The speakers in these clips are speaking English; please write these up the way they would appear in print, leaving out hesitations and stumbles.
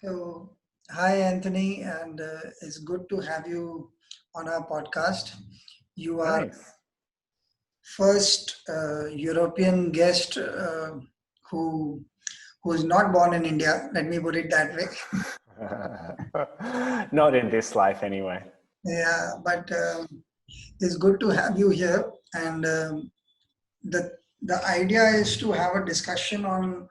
So, hi Anthony, and it's good to have you on our podcast. You are Thanks. first European guest who who is not born in India. Let me put it that way. Not in this life, anyway. Yeah, but it's good to have you here. And the idea is to have a discussion on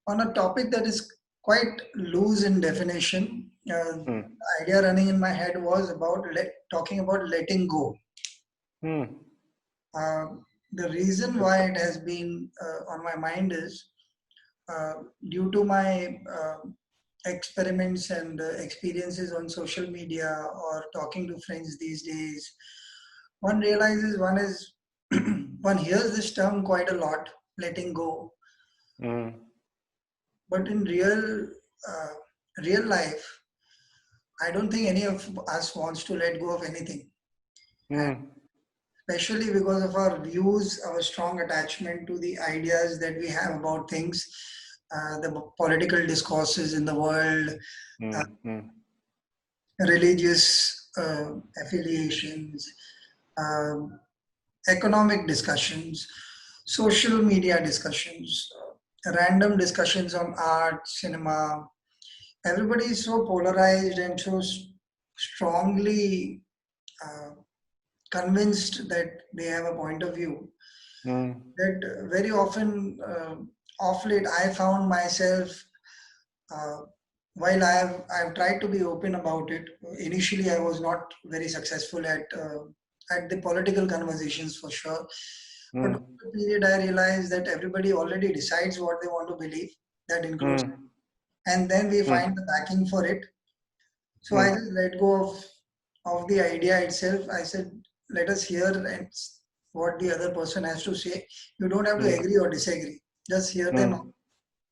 a topic that is quite loose in definition. Hmm. The idea running in my head was about talking about letting go. Hmm. Uh, the reason why it has been on my mind is uh, due to my experiments and experiences on social media or talking to friends these days. One realizes one is one hears this term quite a lot, letting go, Hmm. but in uh, real life, I don't think any of us wants to let go of anything, and Hmm. especially because of our views, our strong attachment to the ideas that we have about things, the political discourses in the world, uh, Hmm. Hmm. religious affiliations, um, economic discussions, social media discussions, random discussions on art, cinema. Everybody is so polarized and so strongly uh, convinced that they have a point of view Hmm. that very often, off late, I found myself, uh, while I've tried to be open about it. Initially, I was not very successful at the political conversations for sure. But over Hmm. the period, I realized that everybody already decides what they want to believe. That includes, Hmm. and then we Hmm. find the backing for it. So I Hmm. just let go of the idea itself. I said, let us hear what the other person has to say. You don't have to Hmm. agree or disagree. Just hear them. Hmm.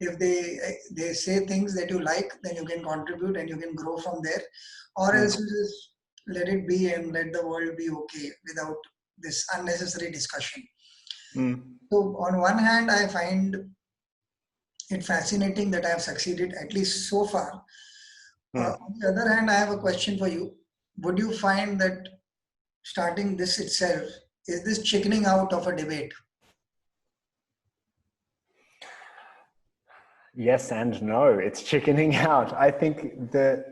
If they say things that you like, then you can contribute and you can grow from there, or else you just let it be and let the world be okay without this unnecessary discussion. Hmm. So on one hand, I find it fascinating that I have succeeded at least so far. Hmm. On the other hand, I have a question for you. Would you find that starting this itself is this chickening out of a debate? Yes and no. It's chickening out. I think that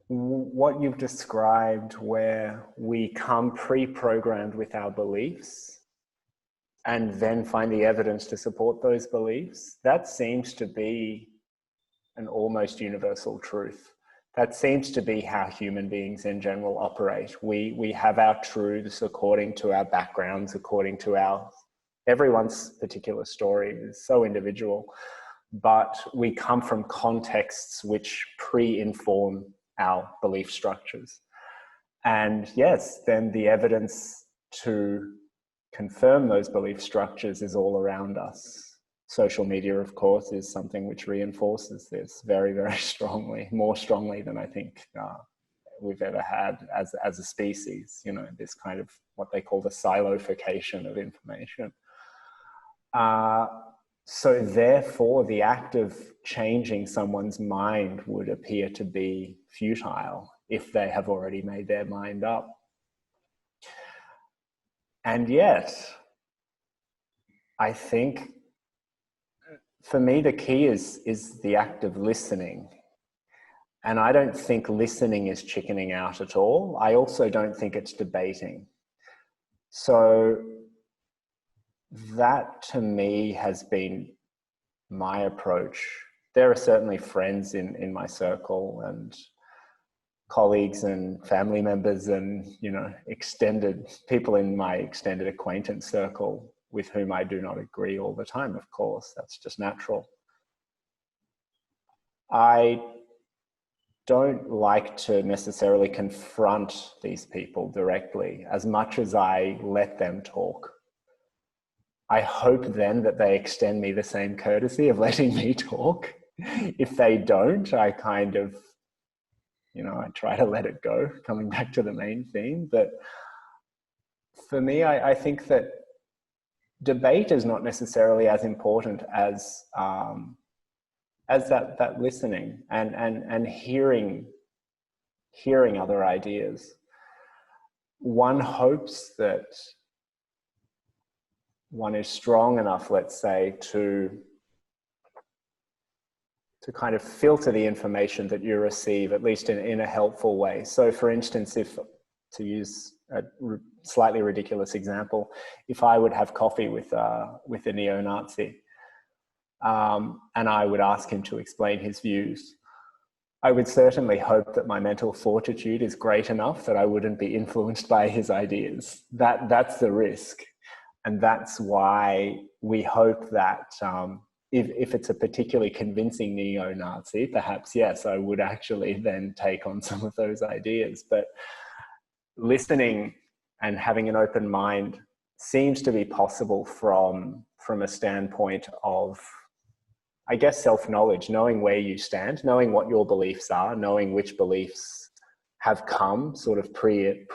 what you've described, where we come pre-programmed with our beliefs and then find the evidence to support those beliefs, that seems to be an almost universal truth. That seems to be how human beings in general operate. We have our truths according to our backgrounds, according to our everyone's particular story is so individual, but we come from contexts which pre-inform our belief structures. And yes, then the evidence to confirm those belief structures is all around us. Social media, of course, is something which reinforces this very, very strongly, more strongly than I think we've ever had as a species. You know, this kind of what they call the siloification of information. Uh, so therefore, the act of changing someone's mind would appear to be futile if they have already made their mind up. And yet, I think for me, the key is the act of listening. And I don't think listening is chickening out at all. I also don't think it's debating. So that to me has been my approach. There are certainly friends in my circle and colleagues and family members and, you know, extended people in my extended acquaintance circle with whom I do not agree all the time, of course. That's just natural. I don't like to necessarily confront these people directly as much as I let them talk. I hope then that they extend me the same courtesy of letting me talk. If they don't, I kind of, you know, I try to let it go, coming back to the main theme. But for me, I think that debate is not necessarily as important as as that listening and hearing other ideas. One hopes that one is strong enough, let's say, to kind of filter the information that you receive, at least in a helpful way. So for instance, if, to use a slightly ridiculous example, if I would have coffee with a neo-Nazi, and I would ask him to explain his views, I would certainly hope that my mental fortitude is great enough that I wouldn't be influenced by his ideas. That's the risk. And that's why we hope that if it's a particularly convincing neo-Nazi, perhaps, yes, I would actually then take on some of those ideas. But listening and having an open mind seems to be possible from a standpoint of, I guess, self-knowledge, knowing where you stand, knowing what your beliefs are, knowing which beliefs have come sort of preloaded,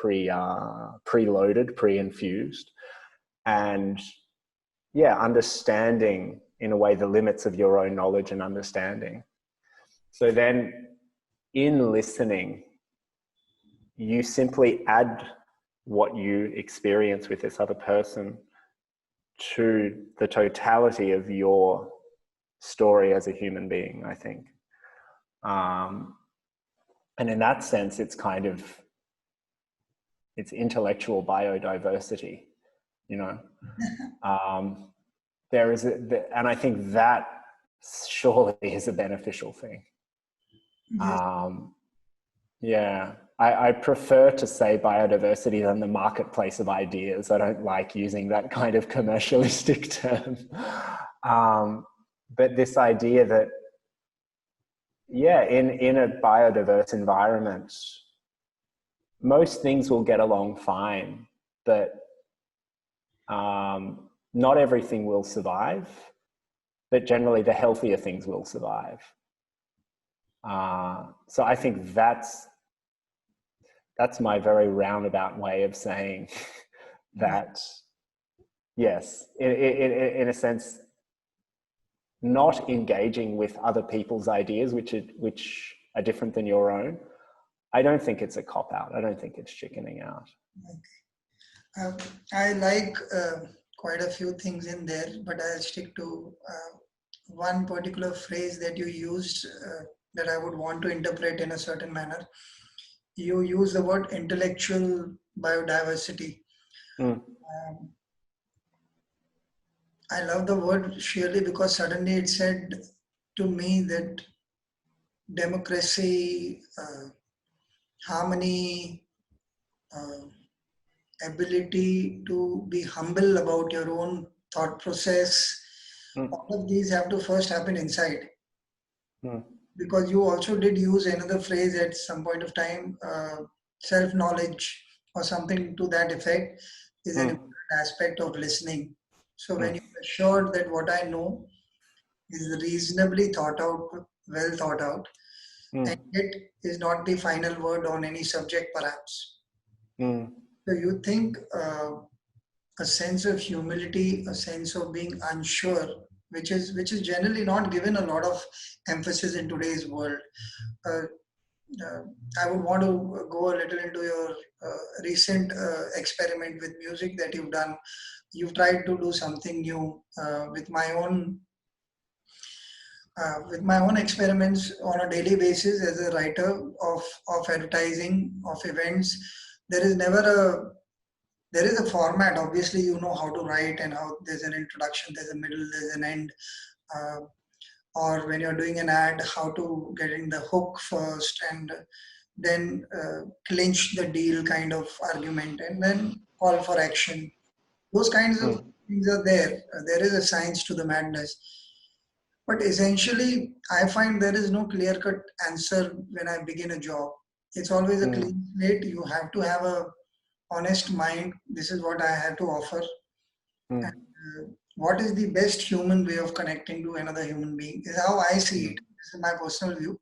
pre-infused, and yeah, understanding in a way the limits of your own knowledge and understanding. So then in listening, you simply add what you experience with this other person to the totality of your story as a human being, I think. And in that sense, it's intellectual biodiversity, you know. And I think that surely is a beneficial thing. Yeah, I prefer to say biodiversity than the marketplace of ideas. I don't like using that kind of commercialistic term. But this idea that, yeah, in a biodiverse environment, most things will get along fine, but not everything will survive, but generally the healthier things will survive. So I think that's my very roundabout way of saying that, yes, in a sense, not engaging with other people's ideas, which are different than your own, I don't think it's a cop-out. I don't think it's chickening out. I like quite a few things in there, but I'll stick to one particular phrase that you used that I would want to interpret in a certain manner. You use the word intellectual biodiversity. I love the word sheerly because suddenly it said to me that democracy, harmony, ability to be humble about your own thought process, all of these have to first happen inside. Because you also did use another phrase at some point of time, self-knowledge or something to that effect is an important aspect of listening. So when you're assured that what I know is reasonably thought out, well thought out, and it is not the final word on any subject perhaps. So you think a sense of humility, a sense of being unsure, which is generally not given a lot of emphasis in today's world. I would want to go a little into your recent experiment with music that you've done. You've tried to do something new with my own experiments on a daily basis as a writer of advertising, of events. There is a format. Obviously, you know how to write and how there's an introduction, there's a middle, there's an end. Or when you're doing an ad, how to get in the hook first and then clinch the deal kind of argument and then call for action. Those kinds of things are there. There is a science to the madness. But essentially, I find there is no clear-cut answer when I begin a job. It's always a clean slate. You have to have a honest mind. This is what I have to offer. And, what is the best human way of connecting to another human being is how I see it. This is my personal view.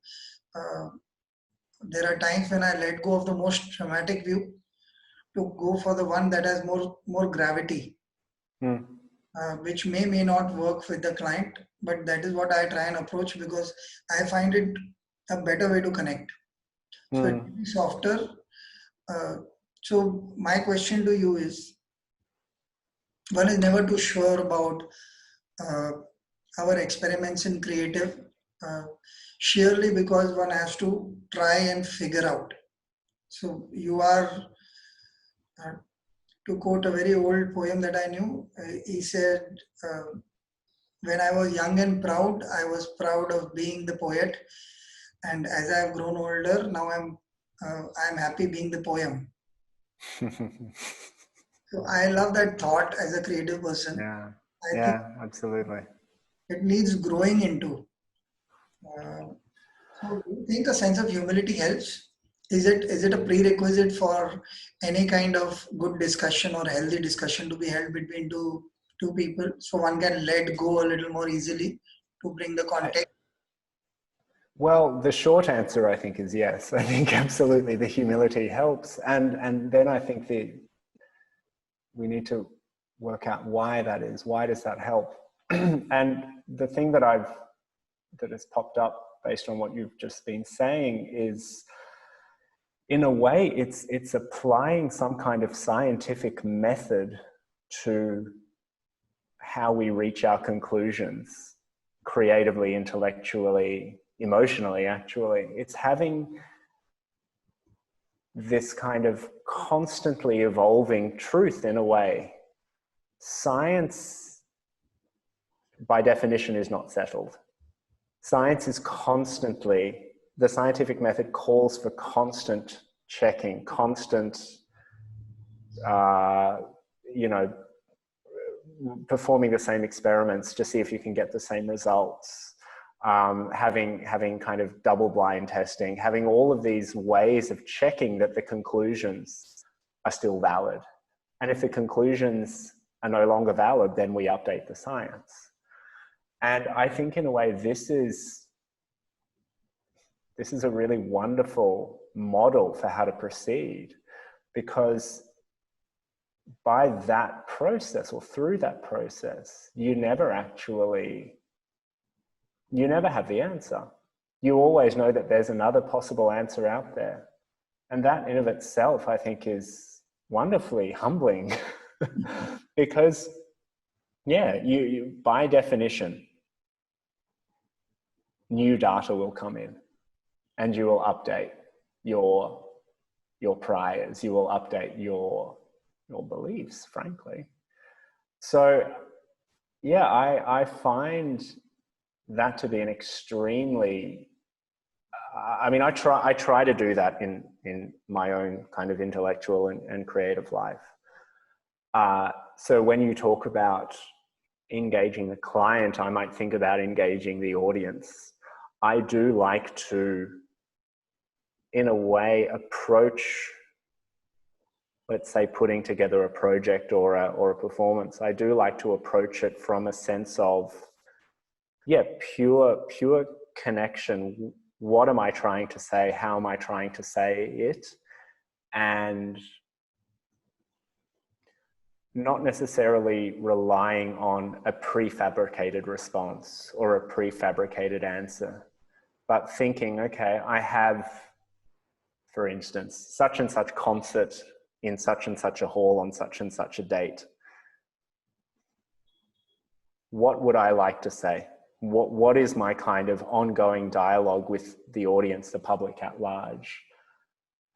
There are times when I let go of the most dramatic view to go for the one that has more gravity. which may not work with the client, but that is what I try and approach because I find it a better way to connect. So it will be softer. So my question to you is, one is never too sure about uh, our experiments in creative, uh, sheerly because one has to try and figure out. So you are, uh, to quote a very old poem that I knew, he said, when I was young and proud, I was proud of being the poet. And as I have grown older, now I'm happy being the poem. So I love that thought as a creative person. Yeah, I think yeah, absolutely. it needs growing into. Uh, so do you think a sense of humility helps? Is it a prerequisite for any kind of good discussion or healthy discussion to be held between two people, so one can let go a little more easily to bring the I, context? well, the short answer, I think, is yes. I think absolutely the humility helps, and then I think we need to work out why that is. Why does that help? And the thing that has popped up based on what you've just been saying is, in a way, it's applying some kind of scientific method to how we reach our conclusions creatively, intellectually, emotionally. Actually, it's having this kind of constantly evolving truth. In a way, science by definition is not settled. Science is constantly, the scientific method calls for constant checking, constant, uh, you know, performing the same experiments to see if you can get the same results, having kind of double blind testing, having all of these ways of checking that the conclusions are still valid. And if the conclusions are no longer valid, then we update the science. And I think in a way, this is a really wonderful model for how to proceed, because by that process or through that process, you never have the answer. You always know that there's another possible answer out there. And that in of itself, I think, is wonderfully humbling because, yeah, you by definition, new data will come in and you will update your priors, you will update your beliefs, frankly. So yeah, I find that to be an extremely, I mean, I try to do that in my own kind of intellectual and creative life. So when you talk about engaging the client, I might think about engaging the audience. I do like to, in a way, approach, let's say, putting together a project or a performance. I do like to approach it from a sense of, yeah, pure connection. What am I trying to say? How am I trying to say it? And not necessarily relying on a prefabricated response or a prefabricated answer, but thinking, okay, I have, for instance, such and such concert in such and such a hall on such and such a date. What would I like to say? What is my kind of ongoing dialogue with the audience, the public at large?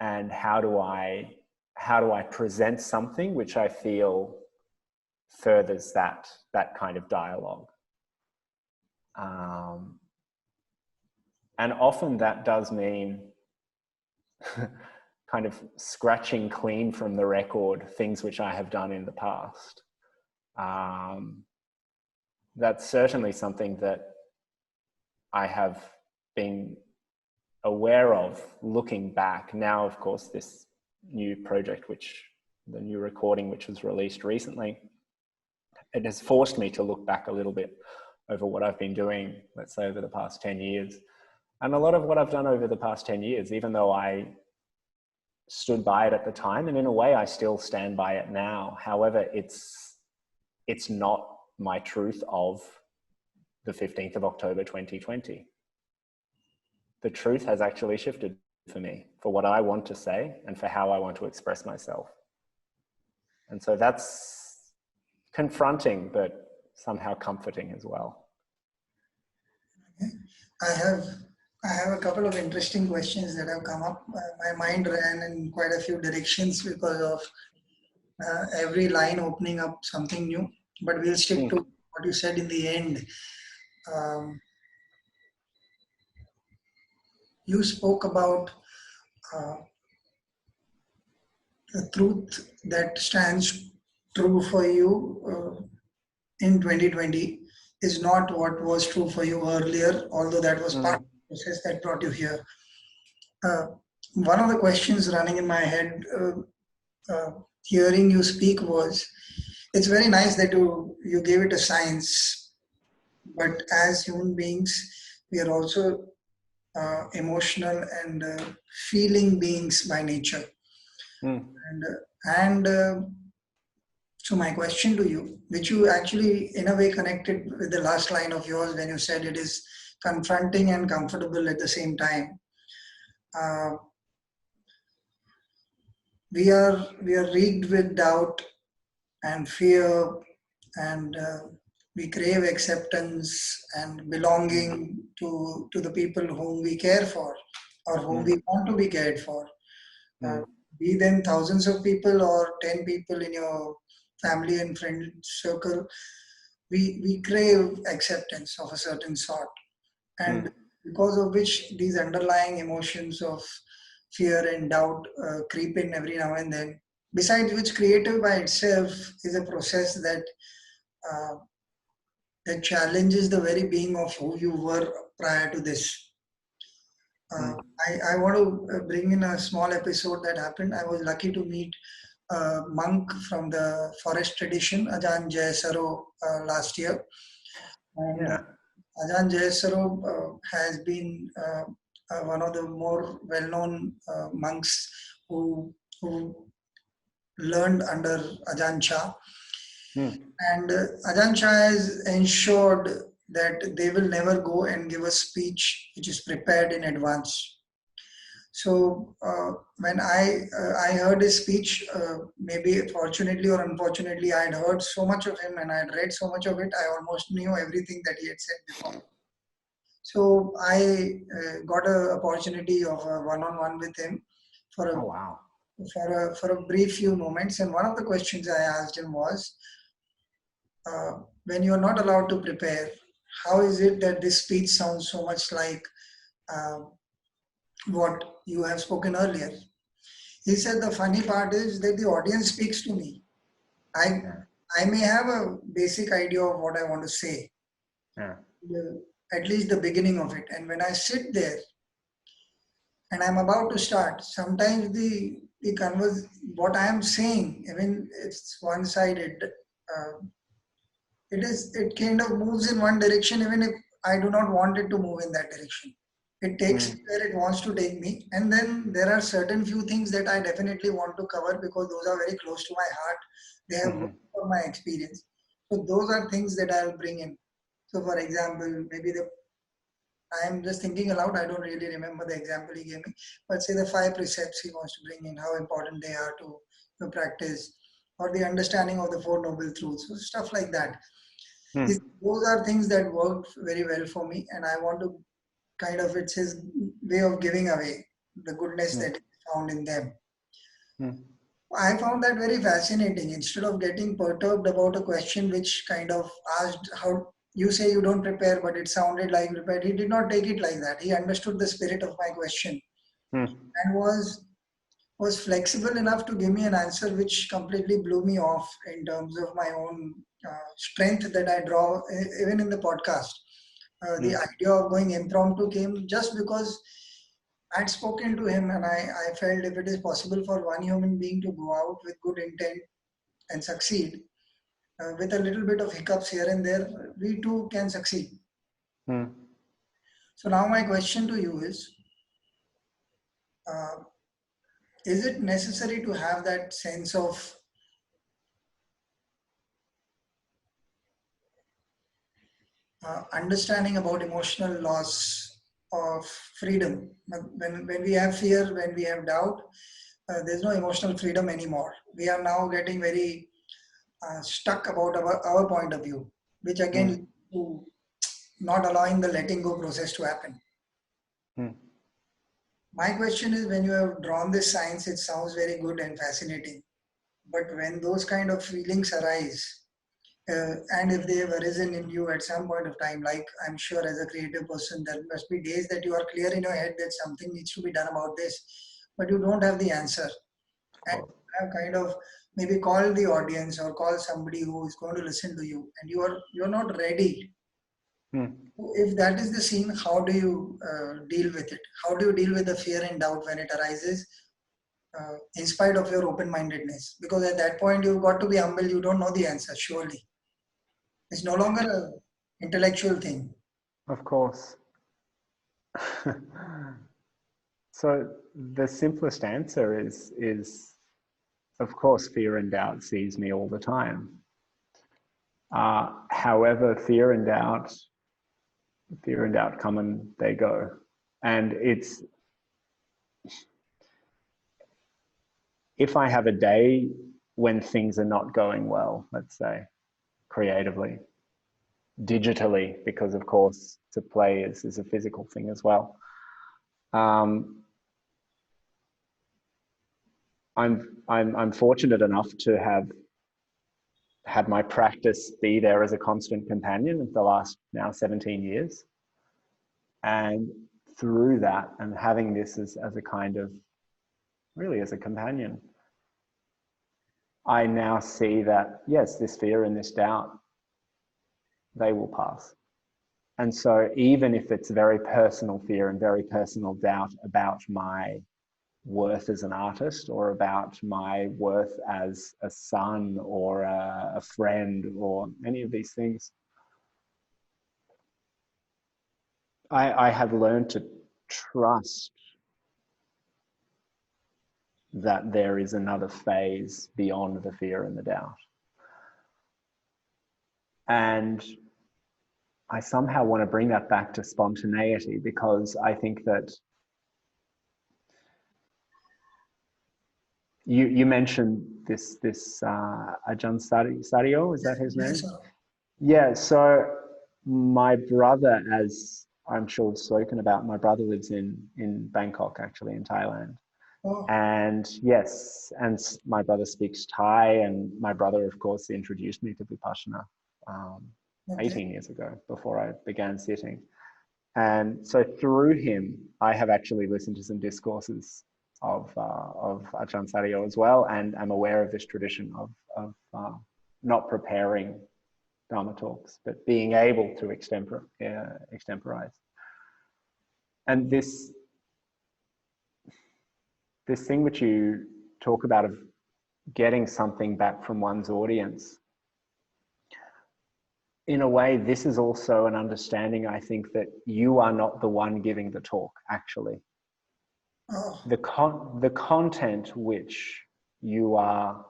And how do I present something which I feel furthers that kind of dialogue? And often that does mean kind of scratching clean from the record things which I have done in the past. That's certainly something that I have been aware of looking back. Now, of course, this new project, the new recording, which was released recently, it has forced me to look back a little bit over what I've been doing, let's say, over the past 10 years. And a lot of what I've done over the past 10 years, even though I stood by it at the time, and in a way I still stand by it now. However, it's not my truth of the 15th of October 2020. The truth has actually shifted for me, for what I want to say and for how I want to express myself. And so that's confronting, but somehow comforting as well. I have a couple of interesting questions that have come up. My mind ran in quite a few directions because of every line opening up something new. But we'll stick to what you said in the end. You spoke about the truth that stands true for you in 2020 is not what was true for you earlier, although that was part of the process that brought you here. One of the questions running in my head, hearing you speak, was, it's very nice that you gave it a science, but as human beings, we are also emotional and feeling beings by nature. So my question to you, which you actually in a way connected with the last line of yours when you said it is confronting and comfortable at the same time. We are rigged with doubt and fear, and we crave acceptance and belonging to the people whom we care for or whom we want to be cared for. Be them thousands of people or 10 people in your family and friend circle, we crave acceptance of a certain sort. And because of which these underlying emotions of fear and doubt creep in every now and then. Besides which, creative by itself is a process that challenges the very being of who you were prior to this. I want to bring in a small episode that happened. I was lucky to meet a monk from the forest tradition, Ajahn Jayasaro, last year. And Ajahn Jayasaro has been one of the more well-known monks who learned under Ajahn Chah. And Ajahn Chah has ensured that they will never go and give a speech which is prepared in advance. So when I heard his speech, maybe fortunately or unfortunately, I had heard so much of him and I had read so much of it, I almost knew everything that he had said before. So I got an opportunity of a one-on-one with him for a brief few moments. And one of the questions I asked him was, when you're not allowed to prepare, how is it that this speech sounds so much like what you have spoken earlier? He said the funny part is that the audience speaks to me. I may have a basic idea of what I want to say, at least the beginning of it. And when I sit there and I'm about to start, sometimes what I am saying, even it's one-sided, it kind of moves in one direction, even if I do not want it to move in that direction. It takes me where it wants to take me. And then there are certain few things that I definitely want to cover because those are very close to my heart. They have worked for my experience. So those are things that I'll bring in. So for example, maybe I am just thinking aloud, I don't really remember the example he gave me, but say the 5 precepts he wants to bring in, how important they are to practice, or the understanding of the 4 noble truths, so stuff like that. Those are things that worked very well for me, and I want to it's his way of giving away the goodness that is found in them. I found that very fascinating. Instead of getting perturbed about a question which kind of asked how you say you don't prepare, but it sounded like prepared. He did not take it like that. He understood the spirit of my question and was flexible enough to give me an answer which completely blew me off in terms of my own strength that I draw, even in the podcast. The idea of going impromptu came just because I'd spoken to him and I felt if it is possible for one human being to go out with good intent and succeed, with a little bit of hiccups here and there, we too can succeed. So now my question to you is it necessary to have that sense of understanding about emotional loss of freedom. When we have fear, when we have doubt, there's no emotional freedom anymore. We are now getting very stuck about our point of view, which again Mm. leads to not allowing the letting go process to happen. Mm. My question is, when you have drawn this science, it sounds very good and fascinating. But when those kind of feelings arise, and if they have arisen in you at some point of time, like I'm sure as a creative person, there must be days that you are clear in your head that something needs to be done about this, but you don't have the answer. Of And course. you have kind of maybe call the audience or call somebody who is going to listen to you, and you're not ready. Mm. If that is the scene, how do you deal with it? How do you deal with the fear and doubt when it arises, in spite of your open-mindedness? Because at that point, you've got to be humble. You don't know the answer, surely. It's no longer a intellectual thing. Of course. So the simplest answer is of course fear and doubt sees me all the time. However, fear and doubt come and they go. And it's, if I have a day when things are not going well, let's say, creatively, digitally, because of course to play is a physical thing as well. I'm fortunate enough to have had my practice be there as a constant companion for the last now 17 years. And through that, and having this as a kind of, really as a companion, I now see that, yes, this fear and this doubt, they will pass. And so even if it's very personal fear and very personal doubt about my worth as an artist or about my worth as a son or a friend or any of these things, I have learned to trust that there is another phase beyond the fear and the doubt. And I somehow want to bring that back to spontaneity, because I think that you mentioned this Ajahn Sadio, is that his name? Yes, sir. Yeah, so my brother, as I'm sure we've spoken about, my brother lives in Bangkok, actually, in Thailand. Oh, And yes, and my brother speaks Thai, and my brother, of course, introduced me to Vipassana okay. 18 years ago before I began sitting. And so through him, I have actually listened to some discourses of Ajahn Sadio as well, and I'm aware of this tradition of not preparing Dharma talks, but being able to extemporize. And this thing which you talk about of getting something back from one's audience, in a way, this is also an understanding, I think, that you are not the one giving the talk, actually. Oh, The content which you are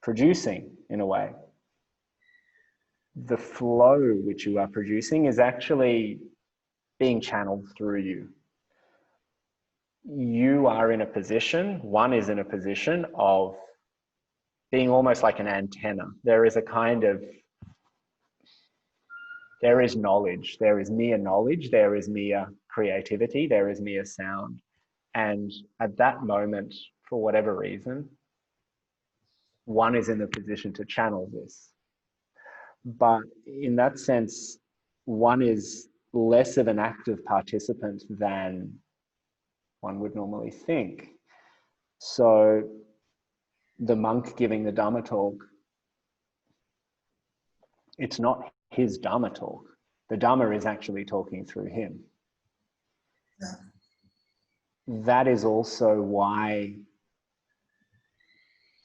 producing, in a way, the flow which you are producing is actually being channeled through you. You are in a position, one is in a position of being almost like an antenna. There is a kind of, there is knowledge, there is mere knowledge, there is mere creativity, there is mere sound. And at that moment, for whatever reason, one is in the position to channel this. But in that sense, one is less of an active participant than one would normally think. So the monk giving the Dhamma talk, it's not his Dhamma talk. The Dhamma is actually talking through him. yeah. That is also why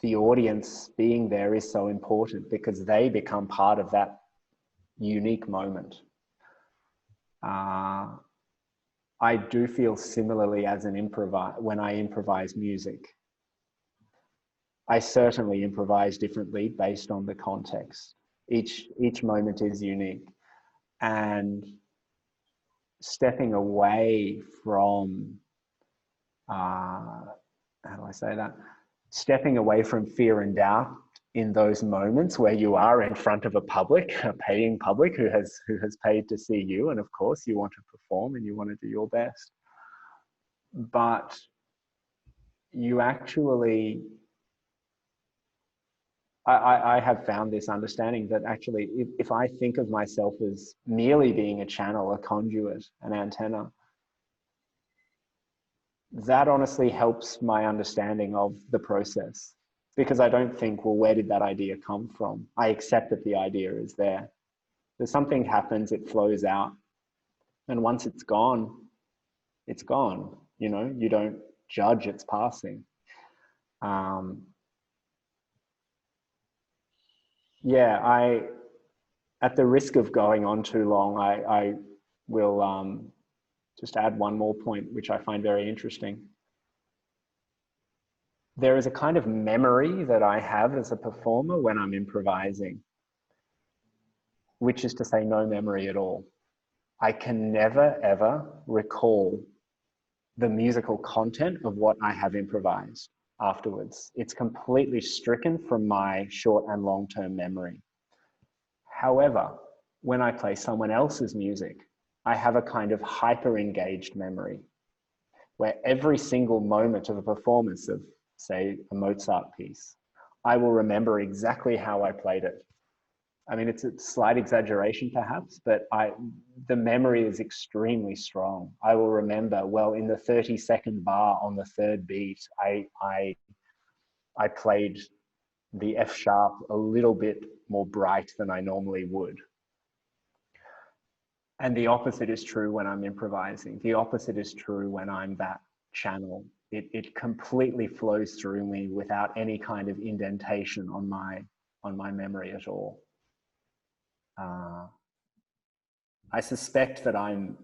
the audience being there is so important, because they become part of that unique moment. I do feel similarly as an improviser when I improvise music. I certainly improvise differently based on the context. Each moment is unique. and stepping away from, how do I say that? Stepping away from fear and doubt in those moments where you are in front of a public, a paying public who has paid to see you. And of course you want to perform and you want to do your best. But you actually, I have found this understanding that actually if I think of myself as merely being a channel, a conduit, an antenna, that honestly helps my understanding of the process, because I don't think, well, where did that idea come from? I accept that the idea is there. There's something happens, it flows out. And once it's gone, it's gone. You know, you don't judge its passing. Yeah, at the risk of going on too long, I will just add one more point, which I find very interesting. There is a kind of memory that I have as a performer when I'm improvising, which is to say no memory at all. I can never, ever recall the musical content of what I have improvised afterwards. It's completely stricken from my short and long-term memory. However, when I play someone else's music, I have a kind of hyper-engaged memory where every single moment of a performance of, say, a Mozart piece, I will remember exactly how I played it. I mean, it's a slight exaggeration perhaps, but the memory is extremely strong. I will remember, well, in the 30-second bar on the third beat, I played the F sharp a little bit more bright than I normally would. And the opposite is true when I'm improvising. The opposite is true when I'm that channel. It completely flows through me without any kind of indentation on my memory at all. I suspect that I'm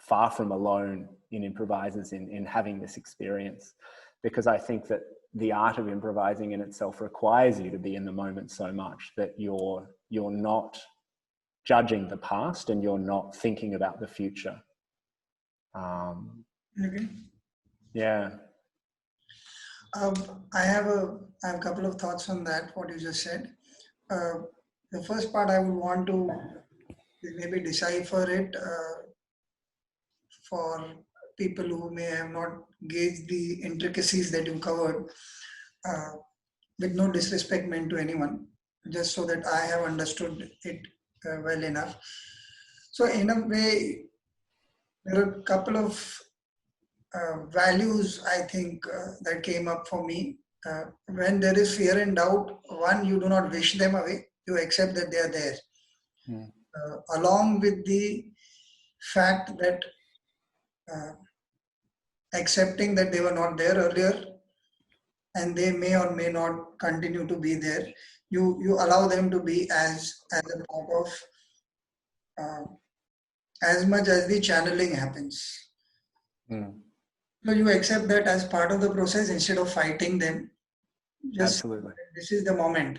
far from alone in improvisers in having this experience, because I think that the art of improvising in itself requires you to be in the moment so much that you're not judging the past and you're not thinking about the future. Okay. Yeah. I have a couple of thoughts on that, what you just said. The first part I would want to maybe decipher it for people who may have not gauged the intricacies that you covered, with no disrespect meant to anyone, just so that I have understood it well enough. So in a way, there are a couple of values, I think, that came up for me. When there is fear and doubt, one, you do not wish them away, you accept that they are there. Along with the fact that accepting that they were not there earlier and they may or may not continue to be there, you allow them to be as a part of as much as the channeling happens. So you accept that as part of the process instead of fighting them. Just Absolutely. This is the moment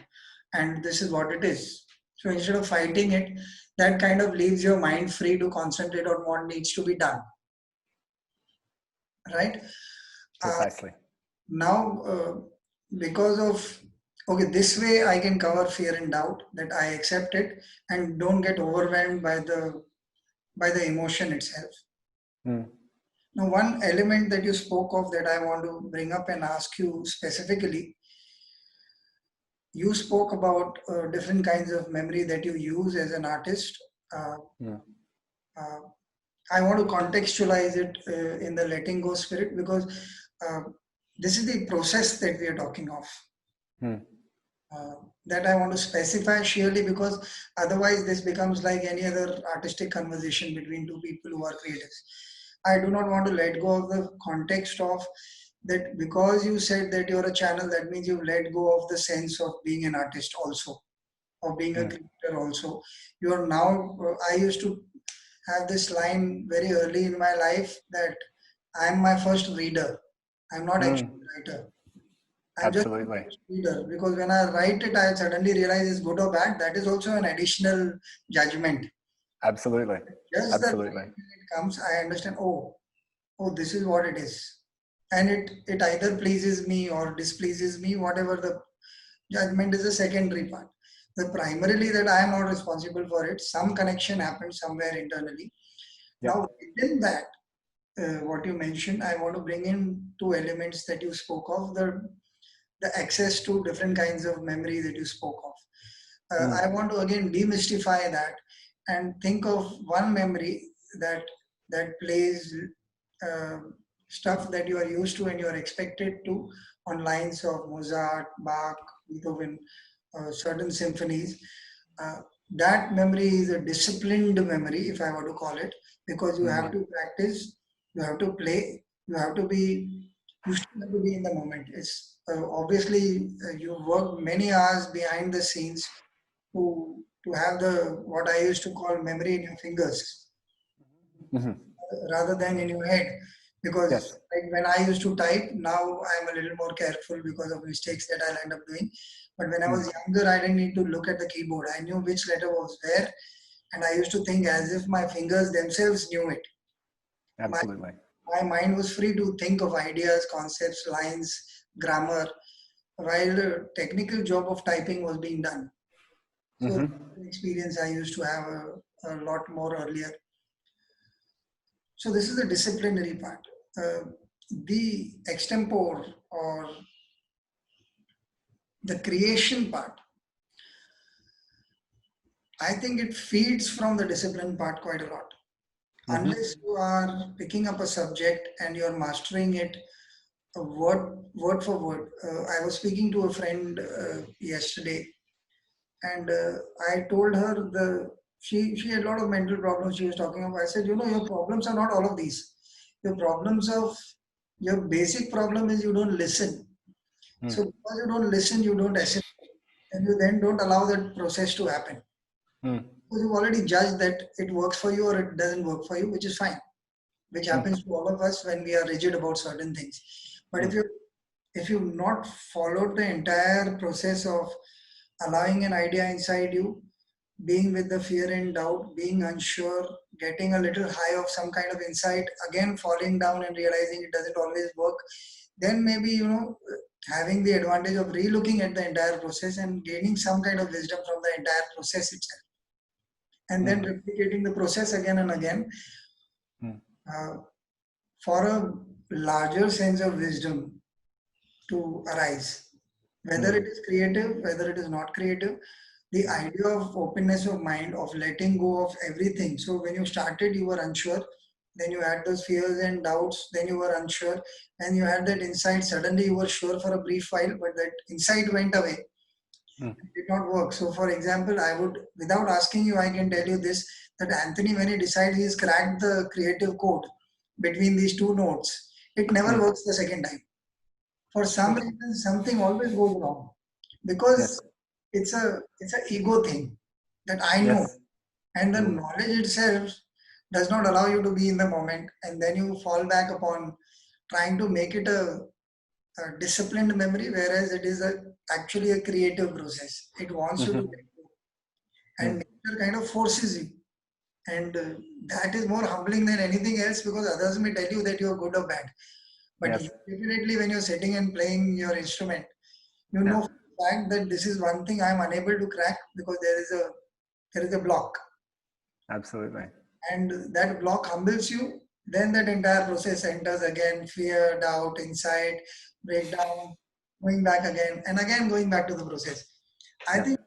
and this is what it is. So instead of fighting it, that kind of leaves your mind free to concentrate on what needs to be done. Right? Precisely. Now, because of, okay, this way I can cover fear and doubt, that I accept it and don't get overwhelmed by the emotion itself. Now, one element that you spoke of that I want to bring up and ask you specifically, you spoke about different kinds of memory that you use as an artist. I want to contextualize it in the letting go spirit, because this is the process that we are talking of. That I want to specify sheerly, because otherwise this becomes like any other artistic conversation between two people who are creatives. I do not want to let go of the context of that, because you said that you're a channel, that means you've let go of the sense of being an artist also, or being a creator also. You are now, I used to have this line very early in my life that I'm my first reader. I'm not actually a writer. I'm Absolutely. just a reader, because when I write it, I suddenly realize it's good or bad. That is also an additional judgment. Absolutely. Just that Absolutely. when it comes, I understand, this is what it is. And it either pleases me or displeases me, whatever the judgment is a secondary part. The primarily that I am not responsible for it. Some connection happens somewhere internally. Yep. Now, within that, what you mentioned, I want to bring in two elements that you spoke of, the access to different kinds of memory that you spoke of. I want to again demystify that and think of one memory that plays uh, stuff that you are used to and you are expected to on lines of Mozart, Bach, Beethoven, certain symphonies. Uh, that memory is a disciplined memory, if I were to call it, because you have to practice, you have to play, you still have to be in the moment. It's obviously you work many hours behind the scenes to have the what I used to call memory in your fingers Mhm. rather than in your head. Because Yes. like when I used to type, now I'm a little more careful because of mistakes that I'll end up doing. But when I was younger, I didn't need to look at the keyboard. I knew which letter was where, and I used to think as if my fingers themselves knew it. Absolutely. My mind was free to think of ideas, concepts, lines, grammar, while the technical job of typing was being done. So experience I used to have a lot more earlier. So this is the disciplinary part. The extempore or the creation part, I think it feeds from the discipline part quite a lot. Unless you are picking up a subject and you're mastering it word for word. I was speaking to a friend yesterday, and I told her she had a lot of mental problems she was talking about. I said, your problems are not all of these. Your basic problem is you don't listen. So because you don't listen, you don't assimilate, and you then don't allow that process to happen. Because you've already judged that it works for you or it doesn't work for you, which is fine, which happens to all of us when we are rigid about certain things. But if you've not followed the entire process of allowing an idea inside you, being with the fear and doubt, being unsure, getting a little high of some kind of insight, again falling down and realizing it doesn't always work, then maybe, having the advantage of re-looking at the entire process and gaining some kind of wisdom from the entire process itself. And then replicating the process again and again for a larger sense of wisdom to arise. Whether it is creative, whether it is not creative, the idea of openness of mind, of letting go of everything. So when you started, you were unsure. Then you had those fears and doubts. Then you were unsure. And you had that insight. Suddenly you were sure for a brief while, but that insight went away. It did not work. So for example, I would, without asking you, I can tell you this, that Anthony, when he decides he's cracked the creative code between these two notes, it never works the second time. For some reason, something always goes wrong because it's a ego thing that I know, and the knowledge itself does not allow you to be in the moment, and then you fall back upon trying to make it a disciplined memory, whereas it is actually a creative process. It wants you to let go, and nature kind of forces you, and that is more humbling than anything else because others may tell you that you are good or bad. But definitely when you're sitting and playing your instrument, you know for the fact that this is one thing I'm unable to crack because there is a block. Absolutely. And that block humbles you. Then that entire process enters again, fear, doubt, insight, breakdown, going back again, and again going back to the process. I think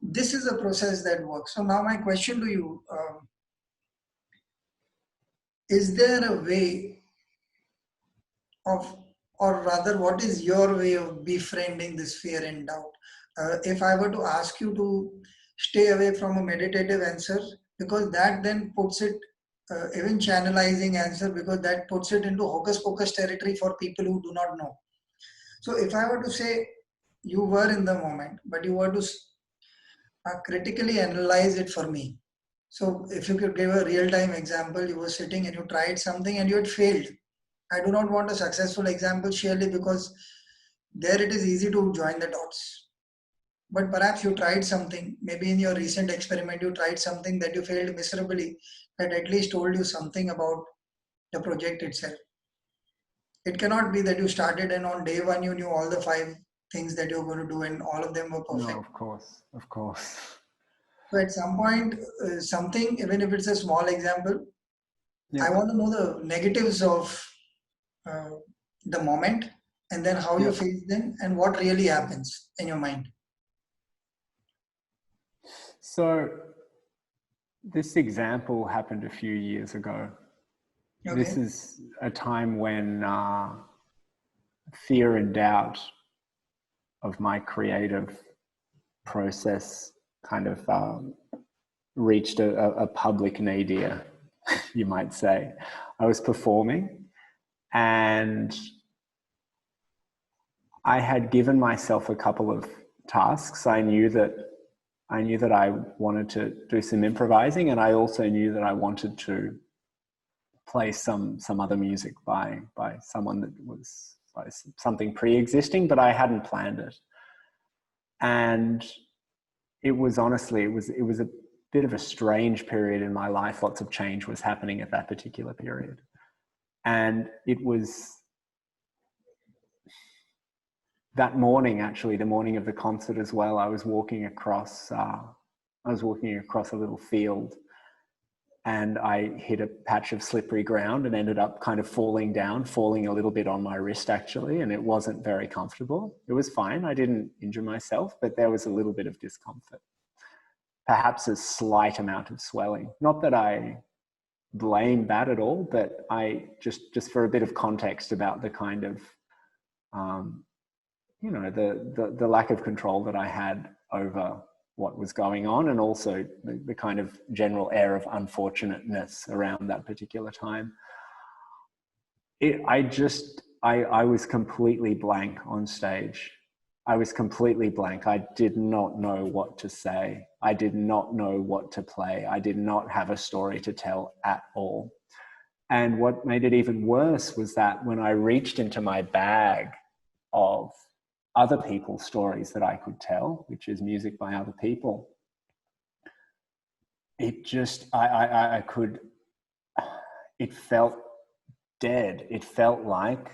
this is a process that works. So now my question to you, is there a way of, or rather, what is your way of befriending this fear and doubt? If I were to ask you to stay away from a meditative answer, because that then puts it, even channelizing answer, because that puts it into hocus pocus territory for people who do not know. So if I were to say you were in the moment, but you were to critically analyze it for me. So if you could give a real-time example, you were sitting and you tried something and you had failed. I do not want a successful example, surely, because there it is easy to join the dots. but perhaps you tried something. Maybe in your recent experiment, you tried something that you failed miserably, that at least told you something about the project itself. It cannot be that you started and on day one you knew all the five things that you're going to do and all of them were No, perfect. of course, of course. So at some point, something, even if it's a small example, I Yep. want to know the negatives of uh, the moment and then how you Yep. face them and what really happens in your mind. So this example happened a few years ago. This Okay. is a time when fear and doubt of my creative process kind of reached a public nadir, you might say. I was performing and I had given myself a couple of tasks. I knew that I wanted to do some improvising, and I also knew that I wanted to play some other music by someone that was by something pre-existing, but I hadn't planned it. And it was honestly, it was a bit of a strange period in my life. Lots of change was happening at that particular period. And it was that morning, actually, the morning of the concert as well, I was walking across a little field and I hit a patch of slippery ground and ended up kind of falling a little bit on my wrist actually, and it wasn't very comfortable. It was fine. I didn't injure myself, but there was a little bit of discomfort. Perhaps a slight amount of swelling. Not that I blame that at all, but I just for a bit of context about the kind of the lack of control that I had over what was going on, and also the kind of general air of unfortunateness around that particular time. I was completely blank on stage. I was completely blank. I did not know what to say. I did not know what to play. I did not have a story to tell at all. And what made it even worse was that when I reached into my bag of other people's stories that I could tell, which is music by other people, it just, I could, it felt dead. It felt like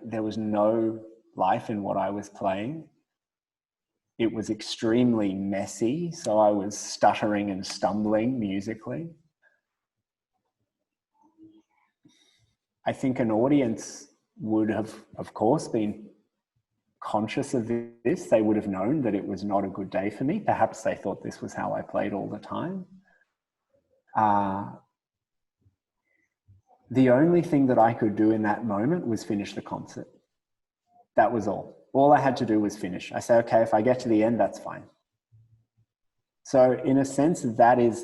there was no life in what I was playing. It was extremely messy, so I was stuttering and stumbling musically. I think an audience would have, of course, been conscious of this. They would have known that it was not a good day for me. Perhaps they thought this was how I played all the time. The only thing that I could do in that moment was finish the concert. That was all. All I had to do was finish. I said, okay, if I get to the end, that's fine. So in a sense, that is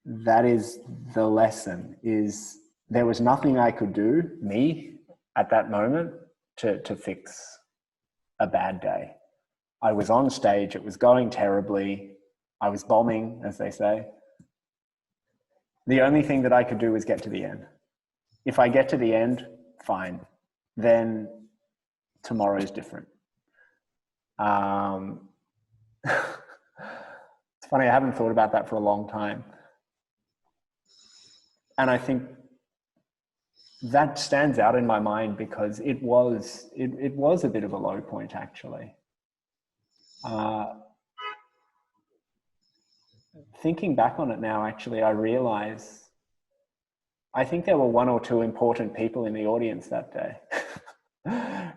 the lesson. Is there was nothing I could do, me, at that moment to fix a bad day. I was on stage, it was going terribly. I was bombing, as they say. The only thing that I could do was get to the end. If I get to the end, fine. Then tomorrow's different. It's funny, I haven't thought about that for a long time. And I think that stands out in my mind because it was a bit of a low point, actually. Thinking back on it now, actually, I realize I think there were one or two important people in the audience that day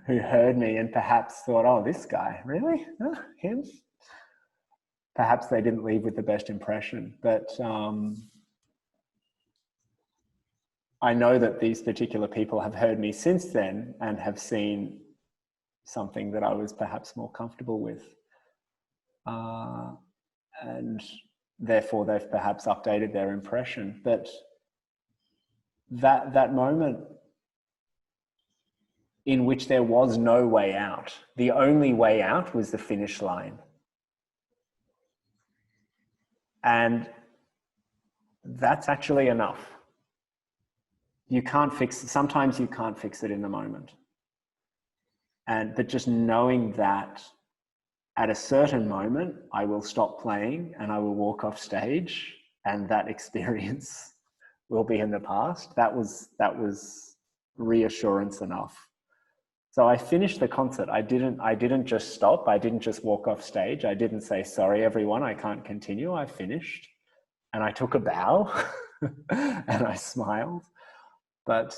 who heard me and perhaps thought, oh, this guy, really? Oh, him? Perhaps they didn't leave with the best impression, but I know that these particular people have heard me since then and have seen something that I was perhaps more comfortable with. And therefore they've perhaps updated their impression. But that moment in which there was no way out, the only way out was the finish line. And that's actually enough. You can't fix it. Sometimes you can't fix it in the moment. but just knowing that at a certain moment, I will stop playing and I will walk off stage, and that experience will be in the past. That was reassurance enough. So I finished the concert. I didn't just stop. I didn't just walk off stage. I didn't say, sorry, everyone, I can't continue. I finished and I took a bow and I smiled. But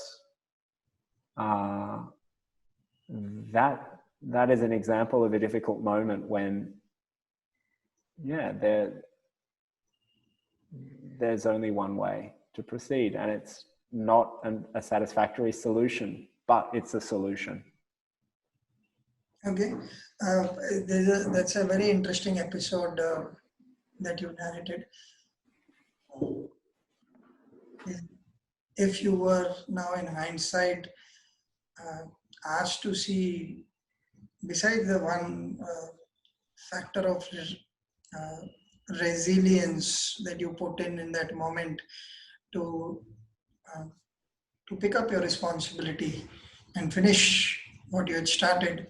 that is an example of a difficult moment when, there's only one way to proceed, and it's not a satisfactory solution, but it's a solution. Okay, that's a very interesting episode that you narrated. If you were now in hindsight asked to see, besides the one factor of resilience that you put in that moment to pick up your responsibility and finish what you had started,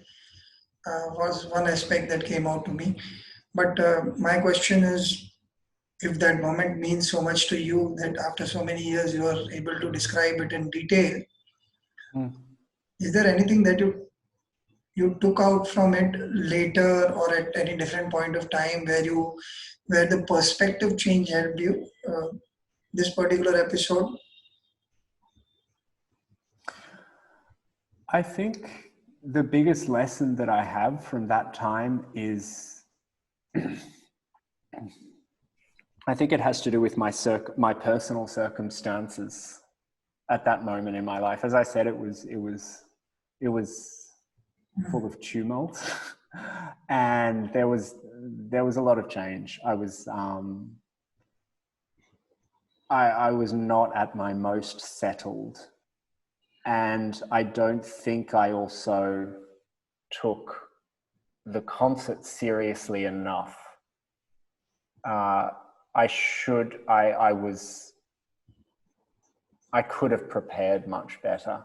was one aspect that came out to me. But my question is, if that moment means so much to you that after so many years you are able to describe it in detail, is there anything that you took out from it later or at any different point of time where the perspective change helped you, this particular episode? I think the biggest lesson that I have from that time is, I think it has to do with my personal circumstances at that moment in my life. As I said, it was full of tumult, and there was a lot of change. I was not at my most settled, and I don't think I also took the concert seriously enough. I could have prepared much better.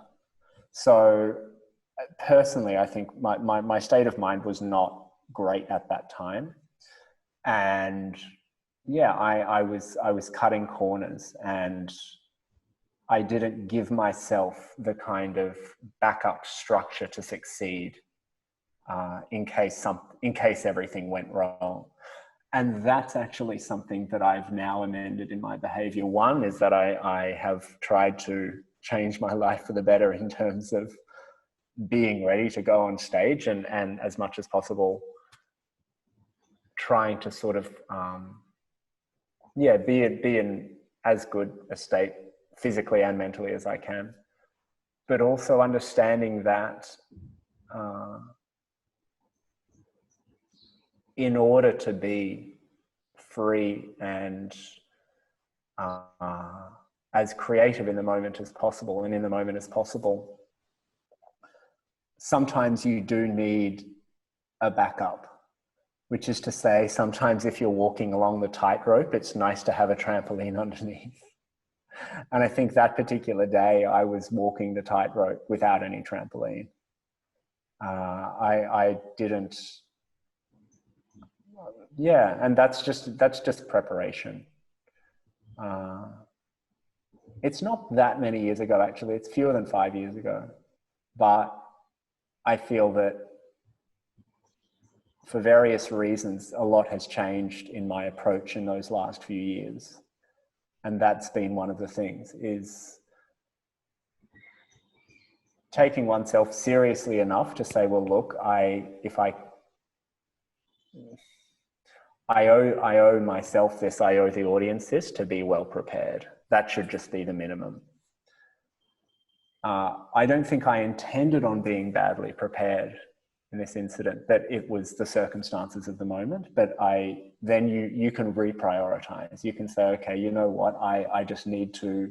So personally, I think my state of mind was not great at that time. And yeah, I was cutting corners, and I didn't give myself the kind of backup structure to succeed in case everything went wrong. And that's actually something that I've now amended in my behavior. One is that I have tried to change my life for the better in terms of being ready to go on stage, and as much as possible trying to sort of be in as good a state physically and mentally as I can, but also understanding that in order to be free and as creative in the moment as possible, and in the moment as possible, sometimes you do need a backup, which is to say, sometimes if you're walking along the tightrope, it's nice to have a trampoline underneath. And I think that particular day I was walking the tightrope without any trampoline. I didn't. Yeah, and that's just preparation. It's not that many years ago, actually. It's fewer than 5 years ago. But I feel that for various reasons, a lot has changed in my approach in those last few years. And that's been one of the things, is taking oneself seriously enough to say, well, look, I owe myself this, I owe the audience this, to be well prepared. That should just be the minimum. I don't think I intended on being badly prepared in this incident, that it was the circumstances of the moment, but then you can reprioritize. You can say, okay, you know what, I need to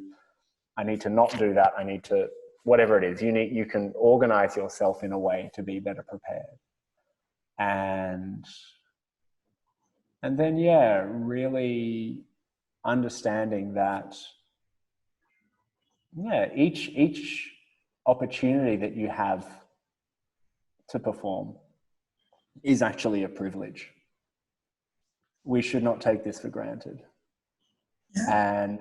not do that. I need to, whatever it is, you can organize yourself in a way to be better prepared. And then, yeah, really understanding that, yeah, each opportunity that you have to perform is actually a privilege. We should not take this for granted. Yeah. And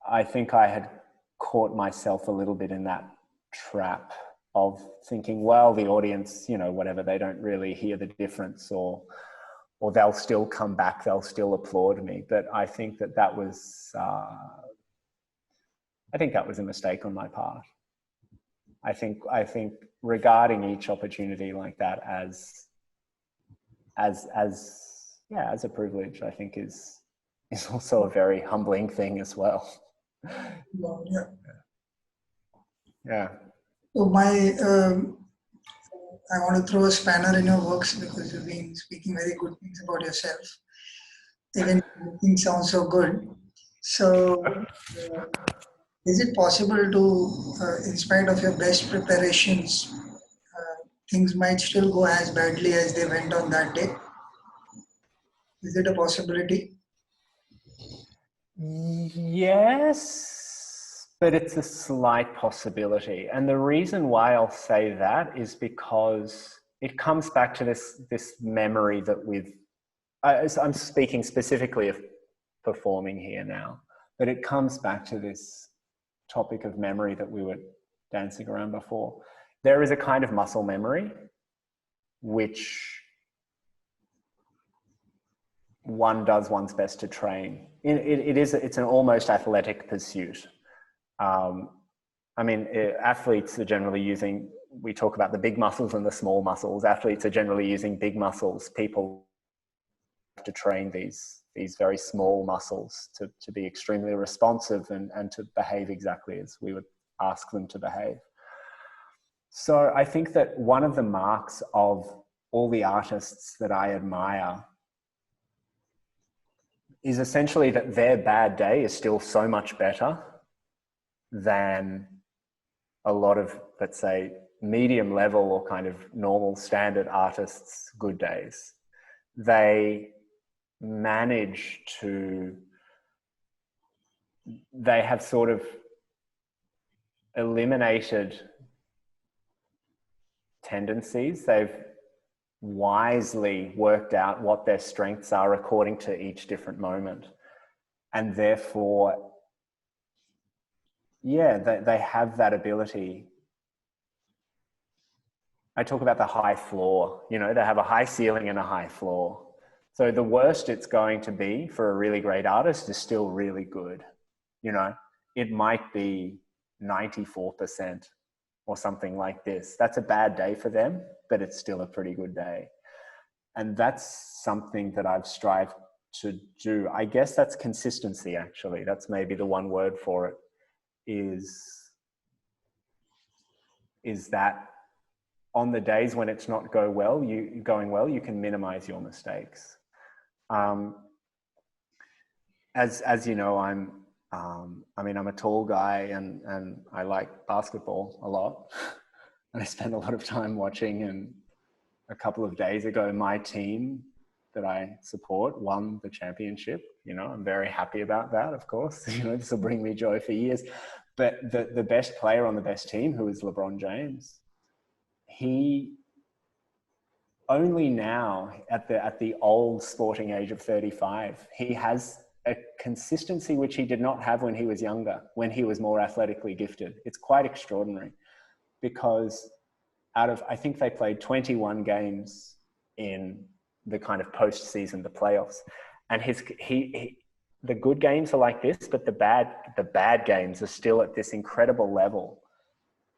I think I had caught myself a little bit in that trap of thinking, well, the audience, you know, whatever, they don't really hear the difference, or they'll still come back, they'll still applaud me. But I think that was a mistake on my part. I think regarding each opportunity like that as a privilege, I think is also a very humbling thing as well. Yeah. Yeah. So I want to throw a spanner in your works because you've been speaking very good things about yourself. Even things sound so good. So, is it possible to, in spite of your best preparations, things might still go as badly as they went on that day? Is it a possibility? Yes, but it's a slight possibility. And the reason why I'll say that is because it comes back to this memory that I'm speaking specifically of performing here now, but it comes back to this topic of memory that we were dancing around before. There is a kind of muscle memory which one does one's best to train. It's an almost athletic pursuit. Athletes are generally using, we talk about the big muscles and the small muscles. Athletes are generally using big muscles. People have to train these very small muscles to be extremely responsive and to behave exactly as we would ask them to behave. So I think that one of the marks of all the artists that I admire is essentially that their bad day is still so much better than a lot of, let's say, medium level or kind of normal standard artists' good days. They have sort of eliminated tendencies. They've wisely worked out what their strengths are according to each different moment. And therefore, they have that ability. I talk about the high floor, they have a high ceiling and a high floor. So the worst it's going to be for a really great artist is still really good. It might be 94% or something like this. That's a bad day for them, but it's still a pretty good day. And that's something that I've strived to do. I guess that's consistency, actually. That's maybe the one word for it, is that on the days when it's not going well, you can minimize your mistakes. As you know, I'm a tall guy and I like basketball a lot. And I spend a lot of time watching, and a couple of days ago, my team that I support won the championship. I'm very happy about that, of course. This will bring me joy for years. But the best player on the best team, who is LeBron James, he only now at the old sporting age of 35, he has a consistency which he did not have when he was younger, when he was more athletically gifted. It's quite extraordinary, because I think they played 21 games in the kind of post-season, the playoffs. And the good games are like this, but the bad games are still at this incredible level.